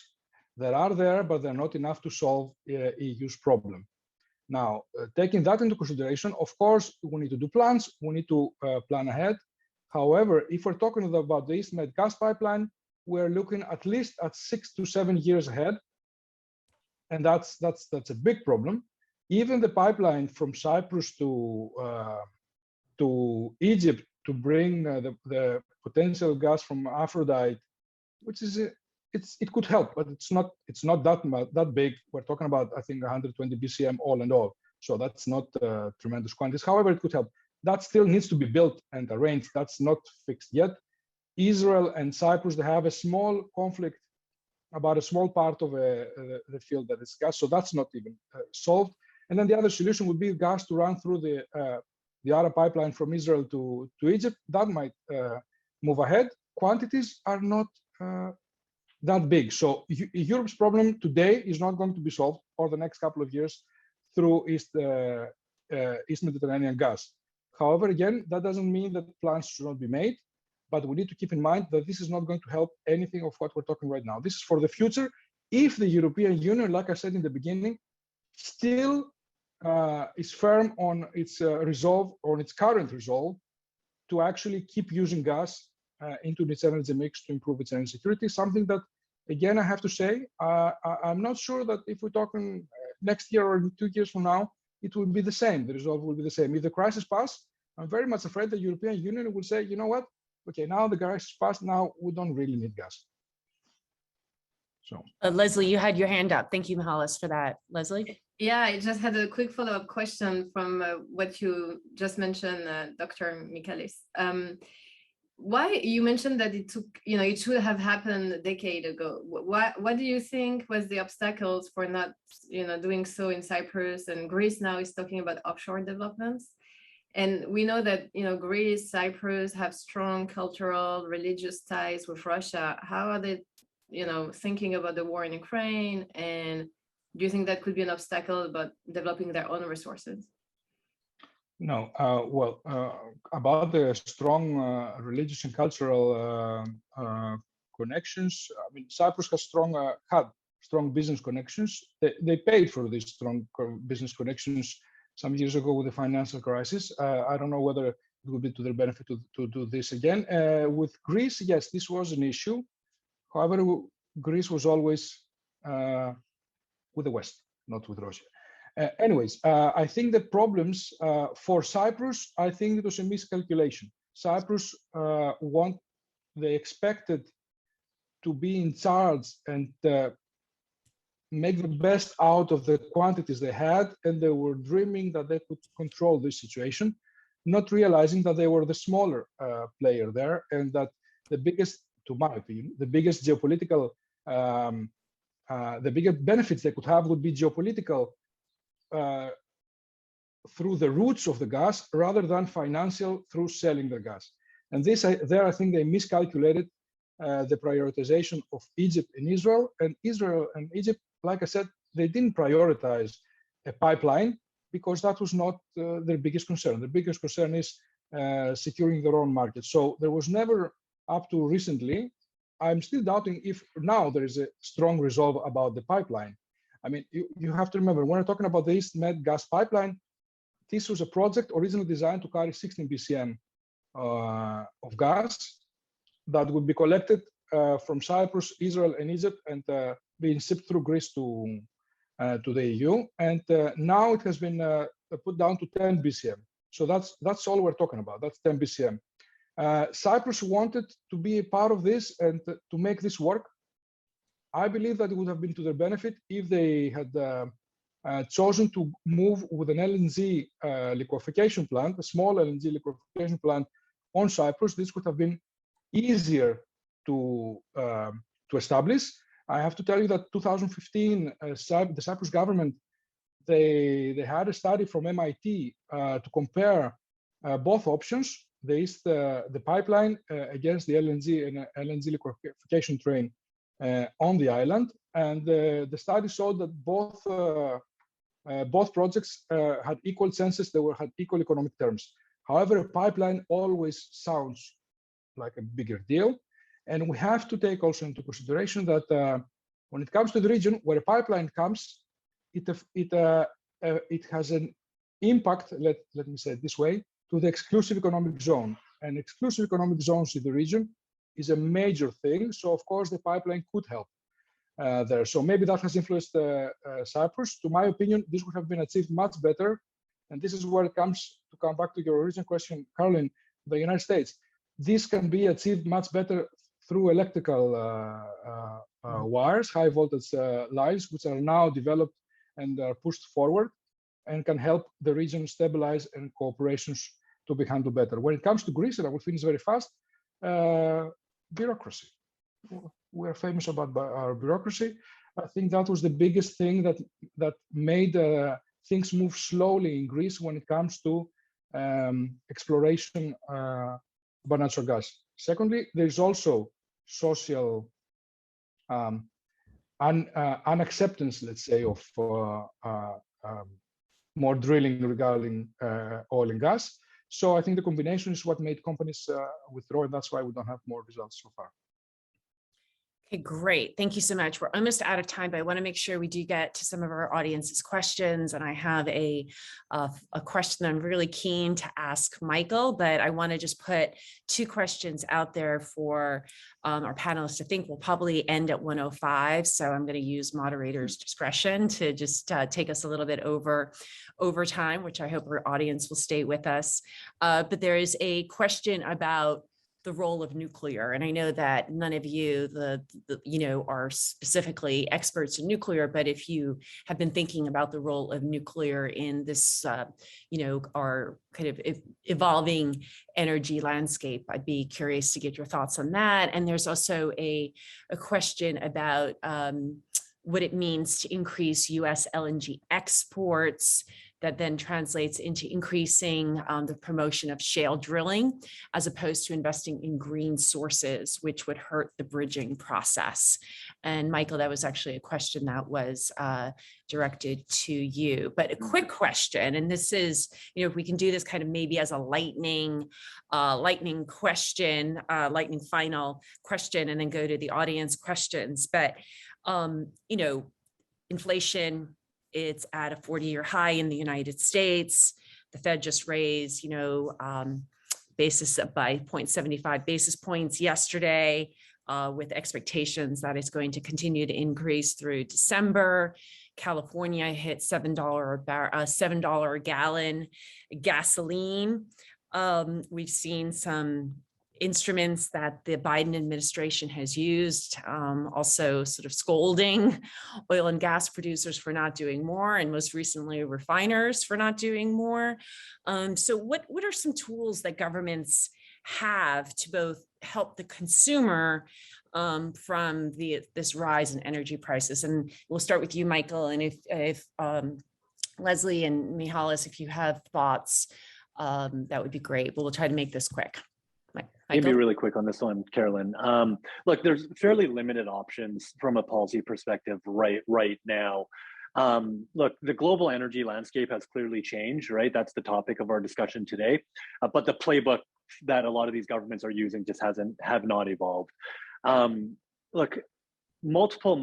that are there, but they're not enough to solve EU's problem. Now, taking that into consideration, of course, we need to do plans. We need to plan ahead. However, if we're talking about the East Med gas pipeline, we're looking at least at 6 to 7 years ahead, and that's a big problem. Even the pipeline from Cyprus to Egypt to bring the potential gas from Aphrodite, which is it could help, but it's not that big. We're talking about, I think, 120 BCM all and all. So that's not tremendous quantities. However, it could help. That still needs to be built and arranged. That's not fixed yet. Israel and Cyprus, they have a small conflict about a small part of the field that is gas. So that's not even solved. And then the other solution would be gas to run through the Arab pipeline from Israel to Egypt. That might move ahead. Quantities are not that big. So Europe's problem today is not going to be solved for the next couple of years through East Mediterranean gas. However, again, that doesn't mean that plans should not be made, but we need to keep in mind that this is not going to help anything of what we're talking right now. This is for the future. If the European Union, like I said in the beginning, still is firm on its resolve, on its current resolve, to actually keep using gas into its energy mix to improve its energy security, something that, again, I have to say, I'm not sure that if we're talking next year or 2 years from now, it will be the same. The resolve will be the same. If the crisis passes, I'm very much afraid the European Union will say, you know what? Okay, now the crisis passed. Now we don't really need gas. So, Leslie, you had your hand up. Thank you, Mihalis, for that. Leslie? Yeah, I just had a quick follow-up question from what you just mentioned, Dr. Michalis. Why you mentioned that it took, it should have happened a decade ago. What do you think was the obstacles for not, doing so in Cyprus? And Greece now is talking about offshore developments. And we know that, Greece, Cyprus have strong cultural, religious ties with Russia. How are they, thinking about the war in Ukraine? And do you think that could be an obstacle about developing their own resources? No, about the strong religious and cultural connections, I mean, Cyprus has had strong business connections. They paid for these strong business connections some years ago with the financial crisis. I don't know whether it would be to their benefit to do this again. With Greece, yes, this was an issue. However, Greece was always with the West, not with Russia. Anyways, I think the problems for Cyprus, I think it was a miscalculation. Cyprus they expected to be in charge and make the best out of the quantities they had, and they were dreaming that they could control this situation, not realizing that they were the smaller player there, and that the biggest, to my opinion, the biggest geopolitical, the biggest benefits they could have would be geopolitical through the routes of the gas rather than financial through selling the gas. And this, I think they miscalculated the prioritization of Egypt and Israel. And Israel and Egypt, like I said, they didn't prioritize a pipeline because that was not their biggest concern. The biggest concern is securing their own market. So there was never, up to recently, I'm still doubting if now there is a strong resolve about the pipeline. I mean, you have to remember, when we're talking about the East Med gas pipeline, this was a project originally designed to carry 16 BCM of gas that would be collected from Cyprus, Israel, and Egypt, and being shipped through Greece to the EU. And now it has been put down to 10 BCM. So that's all we're talking about. That's 10 BCM. Cyprus wanted to be a part of this and to make this work. I believe that it would have been to their benefit if they had chosen to move with an LNG liquefaction plant, a small LNG liquefaction plant on Cyprus. This would have been easier to establish. I have to tell you that 2015, the Cyprus government, they had a study from MIT to compare both options, the pipeline against the LNG and LNG liquefaction train on the island, and the study showed that both projects had equal census, had equal economic terms. However, a pipeline always sounds like a bigger deal, and we have to take also into consideration that when it comes to the region where a pipeline comes, it has an impact. Let me say it this way, to the exclusive economic zone, and exclusive economic zones in the region is a major thing. So of course the pipeline could help there. So maybe that has influenced Cyprus. To my opinion, this would have been achieved much better. And this is where it comes to come back to your original question, Carolyn, the United States. This can be achieved much better through electrical wires, high voltage lines, which are now developed and are pushed forward and can help the region stabilize and cooperations to be handled better. When it comes to Greece, and I will finish very fast, bureaucracy. We're famous about our bureaucracy. I think that was the biggest thing that made things move slowly in Greece when it comes to exploration about natural gas. Secondly, there's also social unacceptance, let's say, of more drilling regarding oil and gas. So I think the combination is what made companies withdraw, and that's why we don't have more results so far. Okay, great. Thank you so much. We're almost out of time, but I want to make sure we do get to some of our audience's questions. And I have a question I'm really keen to ask Michael, but I want to just put two questions out there for our panelists. I think we'll probably end at 1:05. So I'm going to use moderator's discretion to just take us a little bit over time, which I hope our audience will stay with us. But there is a question about the role of nuclear. And I know that none of you, are specifically experts in nuclear, but if you have been thinking about the role of nuclear in this, our kind of evolving energy landscape, I'd be curious to get your thoughts on that. And there's also a question about what it means to increase US LNG exports that then translates into increasing the promotion of shale drilling, as opposed to investing in green sources, which would hurt the bridging process. And Michael, that was actually a question that was directed to you. But a quick question, and this is, if we can do this kind of maybe as a lightning question, lightning final question, and then go to the audience questions. But inflation, It's at a 40-year high in the United States. The Fed just raised, basis by 0.75 basis points yesterday, with expectations that it's going to continue to increase through December. California hit $7 a gallon gasoline. We've seen some instruments that the Biden administration has used, also sort of scolding oil and gas producers for not doing more, and most recently refiners for not doing more. So what are some tools that governments have to both help the consumer from this rise in energy prices? And we'll start with you, Michael, and if Leslie and Mihalis, if you have thoughts, that would be great, but we'll try to make this quick. Maybe really quick on this one, Carolyn. Look, there's fairly limited options from a policy perspective right now. Look, the global energy landscape has clearly changed, right? That's the topic of our discussion today. But the playbook that a lot of these governments are using just have not evolved. Look, multiple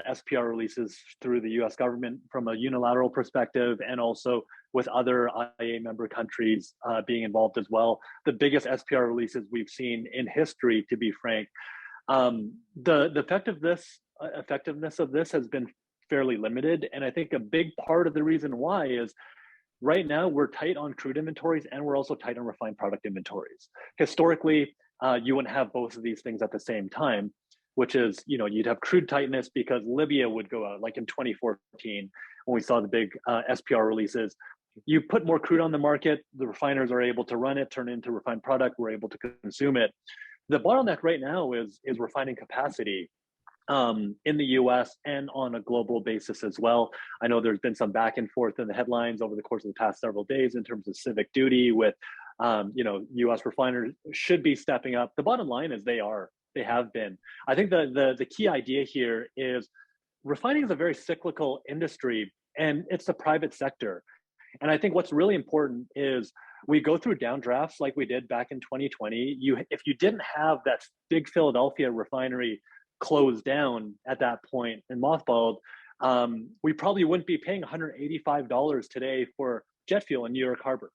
SPR releases through the US government from a unilateral perspective, and also with other IEA member countries being involved as well. The biggest SPR releases we've seen in history, to be frank. The effectiveness of this has been fairly limited. And I think a big part of the reason why is right now we're tight on crude inventories, and we're also tight on refined product inventories. Historically, you wouldn't have both of these things at the same time, which is, you'd have crude tightness because Libya would go out, like in 2014, when we saw the big SPR releases. You put more crude on the market, the refiners are able to run it, turn it into refined product, we're able to consume it. The bottleneck right now is refining capacity in the US and on a global basis as well. I know there's been some back and forth in the headlines over the course of the past several days in terms of civic duty with, US refiners should be stepping up. The bottom line is they have been. I think the key idea here is refining is a very cyclical industry, and it's the private sector. And I think what's really important is we go through downdrafts like we did back in 2020. If you didn't have that big Philadelphia refinery closed down at that point and mothballed, we probably wouldn't be paying $185 today for jet fuel in New York Harbor,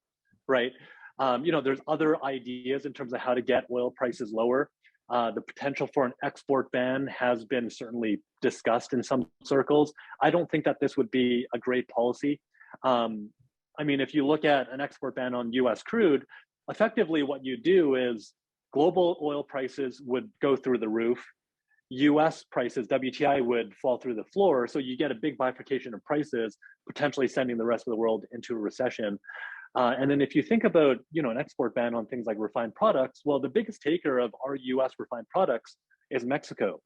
right? There's other ideas in terms of how to get oil prices lower. The potential for an export ban has been certainly discussed in some circles. I don't think that this would be a great policy. If you look at an export ban on US crude, effectively what you do is global oil prices would go through the roof. US prices, WTI, would fall through the floor. So you get a big bifurcation of prices, potentially sending the rest of the world into a recession. And then if you think about, an export ban on things like refined products, well, the biggest taker of our US refined products is Mexico.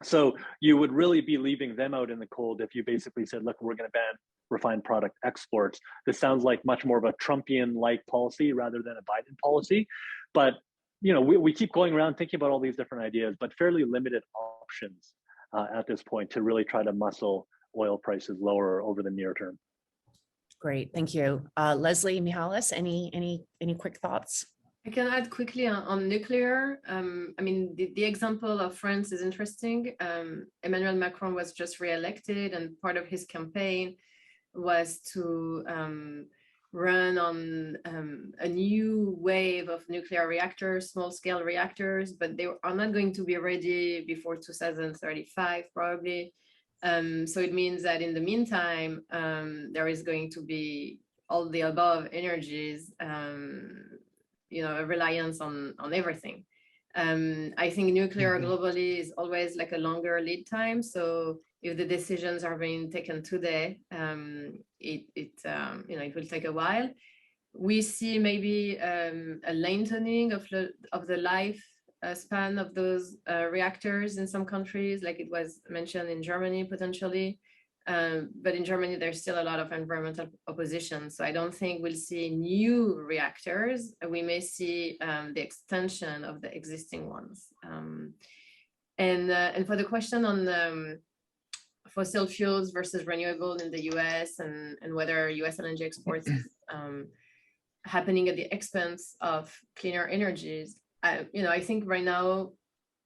So you would really be leaving them out in the cold if you basically said, look, we're going to ban refined product exports. This sounds like much more of a Trumpian-like policy rather than a Biden policy. But, we keep going around thinking about all these different ideas, but fairly limited options at this point to really try to muscle oil prices lower over the near term. Great, thank you. Leslie, Mihalis, any quick thoughts? I can add quickly on nuclear. The example of France is interesting. Emmanuel Macron was just re-elected, and part of his campaign was to run on a new wave of nuclear reactors, small-scale reactors, but they are not going to be ready before 2035, probably. So it means that in the meantime, there is going to be all the above energies, a reliance on everything. I think nuclear globally is always like a longer lead time. So if the decisions are being taken today, it will take a while. We see maybe a lengthening of the life span of those reactors in some countries, like it was mentioned in Germany potentially. But in Germany, there's still a lot of environmental opposition. So I don't think we'll see new reactors. We may see the extension of the existing ones. And for the question on fossil fuels versus renewable in the US and whether US LNG exports is happening at the expense of cleaner energies, I think right now,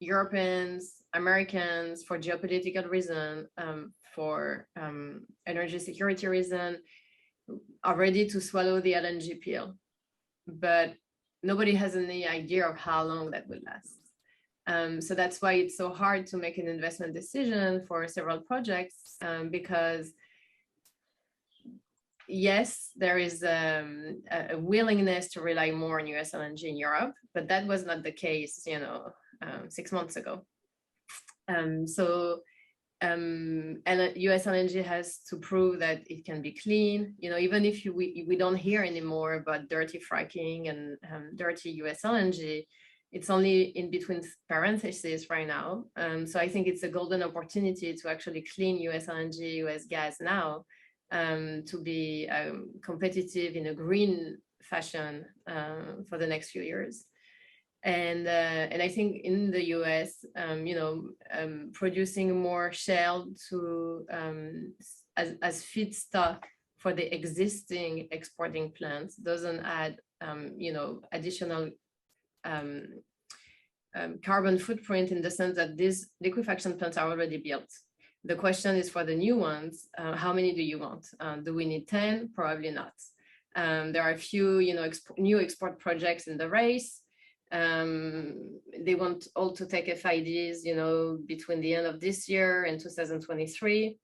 Europeans, Americans, for geopolitical reasons, for energy security reason are ready to swallow the LNG pill, but nobody has any idea of how long that will last. So that's why it's so hard to make an investment decision for several projects, because yes, there is a willingness to rely more on US LNG in Europe, but that was not the case, 6 months ago. And US LNG has to prove that it can be clean. Even if we don't hear anymore about dirty fracking and dirty US LNG, it's only in between parentheses right now. So I think it's a golden opportunity to actually clean US LNG, US gas now, to be competitive in a green fashion for the next few years. And I think in the US, producing more shale to as feedstock for the existing exporting plants doesn't add additional carbon footprint, in the sense that these liquefaction plants are already built. The question is for the new ones, how many do you want? Do we need 10? Probably not. There are a few new export projects in the race. They want all to take FIDs, between the end of this year and 2023.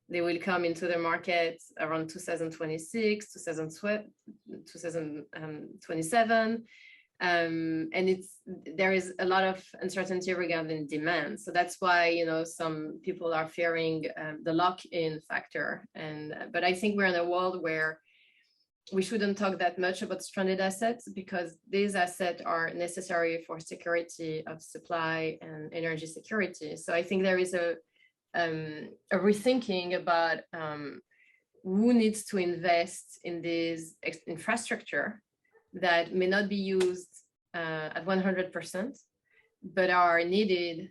They will come into the market around 2026, 2027. And there is a lot of uncertainty regarding demand. So that's why, some people are fearing the lock-in factor. But I think we're in a world where we shouldn't talk that much about stranded assets, because these assets are necessary for security of supply and energy security. So I think there is a rethinking about who needs to invest in this infrastructure that may not be used at 100%, but are needed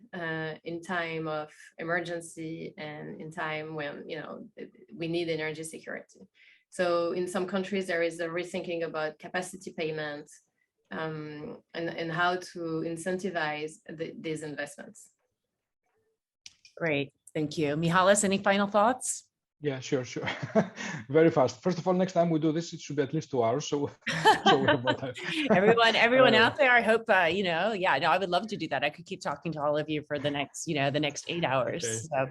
in time of emergency and in time when we need energy security. So in some countries, there is a rethinking about capacity payments and how to incentivize these investments. Great, thank you. Mihalis, any final thoughts? Yeah, sure. Very fast. First of all, next time we do this, it should be at least 2 hours. So we have more time. everyone out there, I hope, I would love to do that. I could keep talking to all of you for the next 8 hours. Okay. So.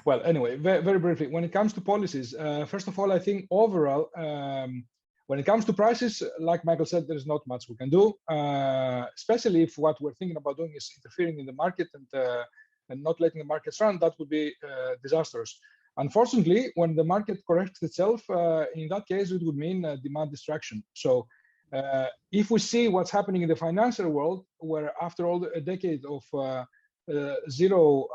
Well, anyway, very briefly, when it comes to policies, first of all, I think overall, when it comes to prices, like Michael said, there's not much we can do, especially if what we're thinking about doing is interfering in the market and not letting the markets run. That would be disastrous. Unfortunately, when the market corrects itself, in that case, it would mean demand destruction. So if we see what's happening in the financial world, where after all a decade of zero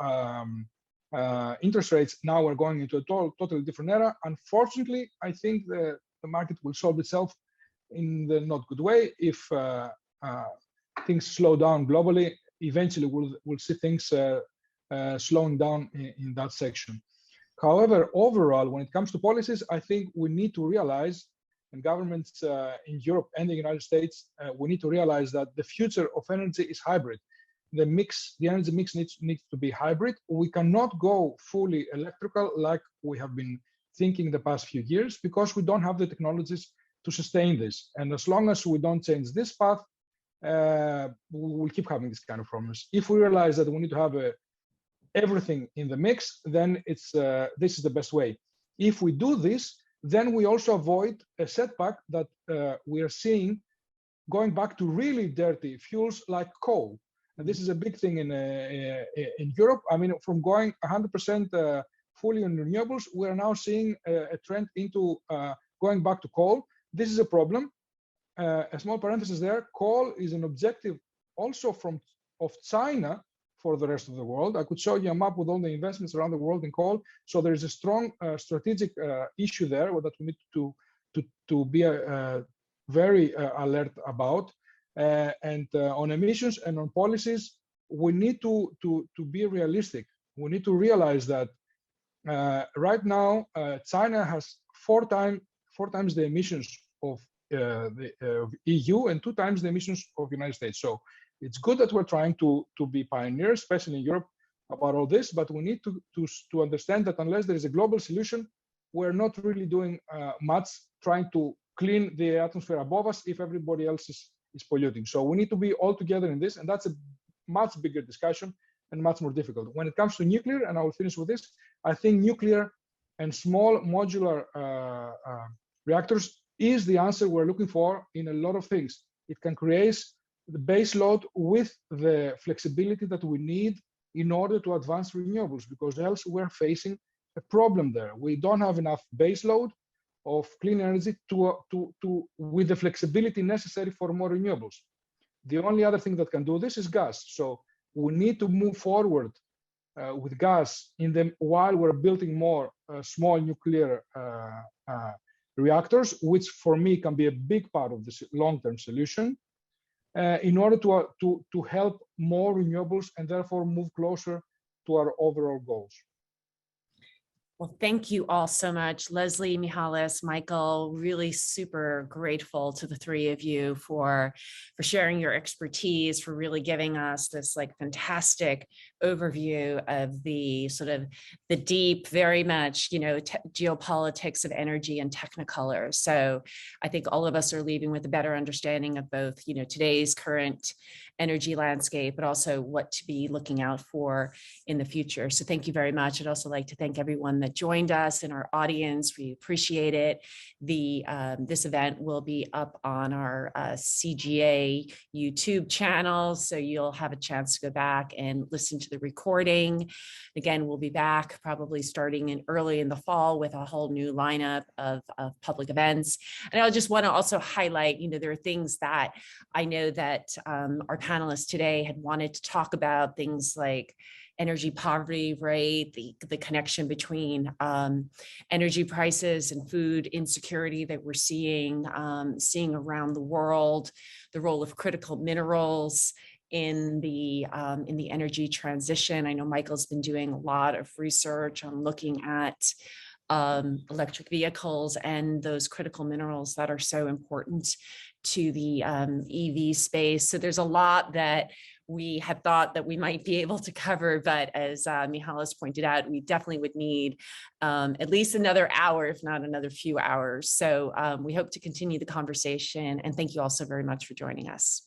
interest rates, now we're going into a totally different era. Unfortunately, I think the market will solve itself in the not good way. If things slow down globally, eventually we'll see things slowing down in that section. However, overall, when it comes to policies, I think we need to realize, and governments in Europe and the United States, we need to realize that the future of energy is hybrid. The energy mix needs to be hybrid. We cannot go fully electrical like we have been thinking the past few years, because we don't have the technologies to sustain this. And as long as we don't change this path, we'll keep having this kind of problems. If we realize that we need to have everything in the mix, then this is the best way. If we do this, then we also avoid a setback that we are seeing going back to really dirty fuels like coal. And this is a big thing in Europe. I mean, from going 100% fully on renewables, we are now seeing a trend into going back to coal. This is a problem. A small parenthesis there. Coal is an objective also of China for the rest of the world. I could show you a map with all the investments around the world in coal. So there is a strong strategic issue there that we need to be very alert about. And on emissions and on policies, we need to be realistic. We need to realize that right now China has four times the emissions of the EU and 2 times the emissions of the United States. So it's good that we're trying to be pioneers, especially in Europe, about all this, but we need to understand that unless there is a global solution, we're not really doing much trying to clean the atmosphere above us if everybody else is polluting. So we need to be all together in this, and that's a much bigger discussion and much more difficult. When it comes to nuclear, and I will finish with this, I think nuclear and small modular reactors is the answer we're looking for in a lot of things. It can create the base load with the flexibility that we need in order to advance renewables, because else we're facing a problem there. We don't have enough base load of clean energy with the flexibility necessary for more renewables. The only other thing that can do this is gas. So we need to move forward with gas while we're building more small nuclear reactors, which for me can be a big part of this long-term solution, in order to help more renewables and therefore move closer to our overall goals. Well, thank you all so much, Leslie, Michalis, Michael. Really super grateful to the three of you for sharing your expertise, for really giving us this like fantastic overview of the sort of the deep, very much, you know, geopolitics of energy and technicolor. So I think all of us are leaving with a better understanding of both, you know, today's current energy landscape, but also what to be looking out for in the future. So thank you very much. I'd also like to thank everyone that joined us in our audience. We appreciate it. This event will be up on our CGA YouTube channel, so you'll have a chance to go back and listen to the recording. Again, we'll be back probably starting early in the fall with a whole new lineup of public events. And I just want to also highlight, you know, there are things that I know that our panelists today had wanted to talk about, things like energy poverty rate, the connection between energy prices and food insecurity that we're seeing around the world, the role of critical minerals in the energy transition. I know Michael's been doing a lot of research on looking at electric vehicles and those critical minerals that are so important to the EV space. So there's a lot that we had thought that we might be able to cover, but as Michalis pointed out, we definitely would need at least another hour, if not another few hours. So we hope to continue the conversation, and thank you all so very much for joining us.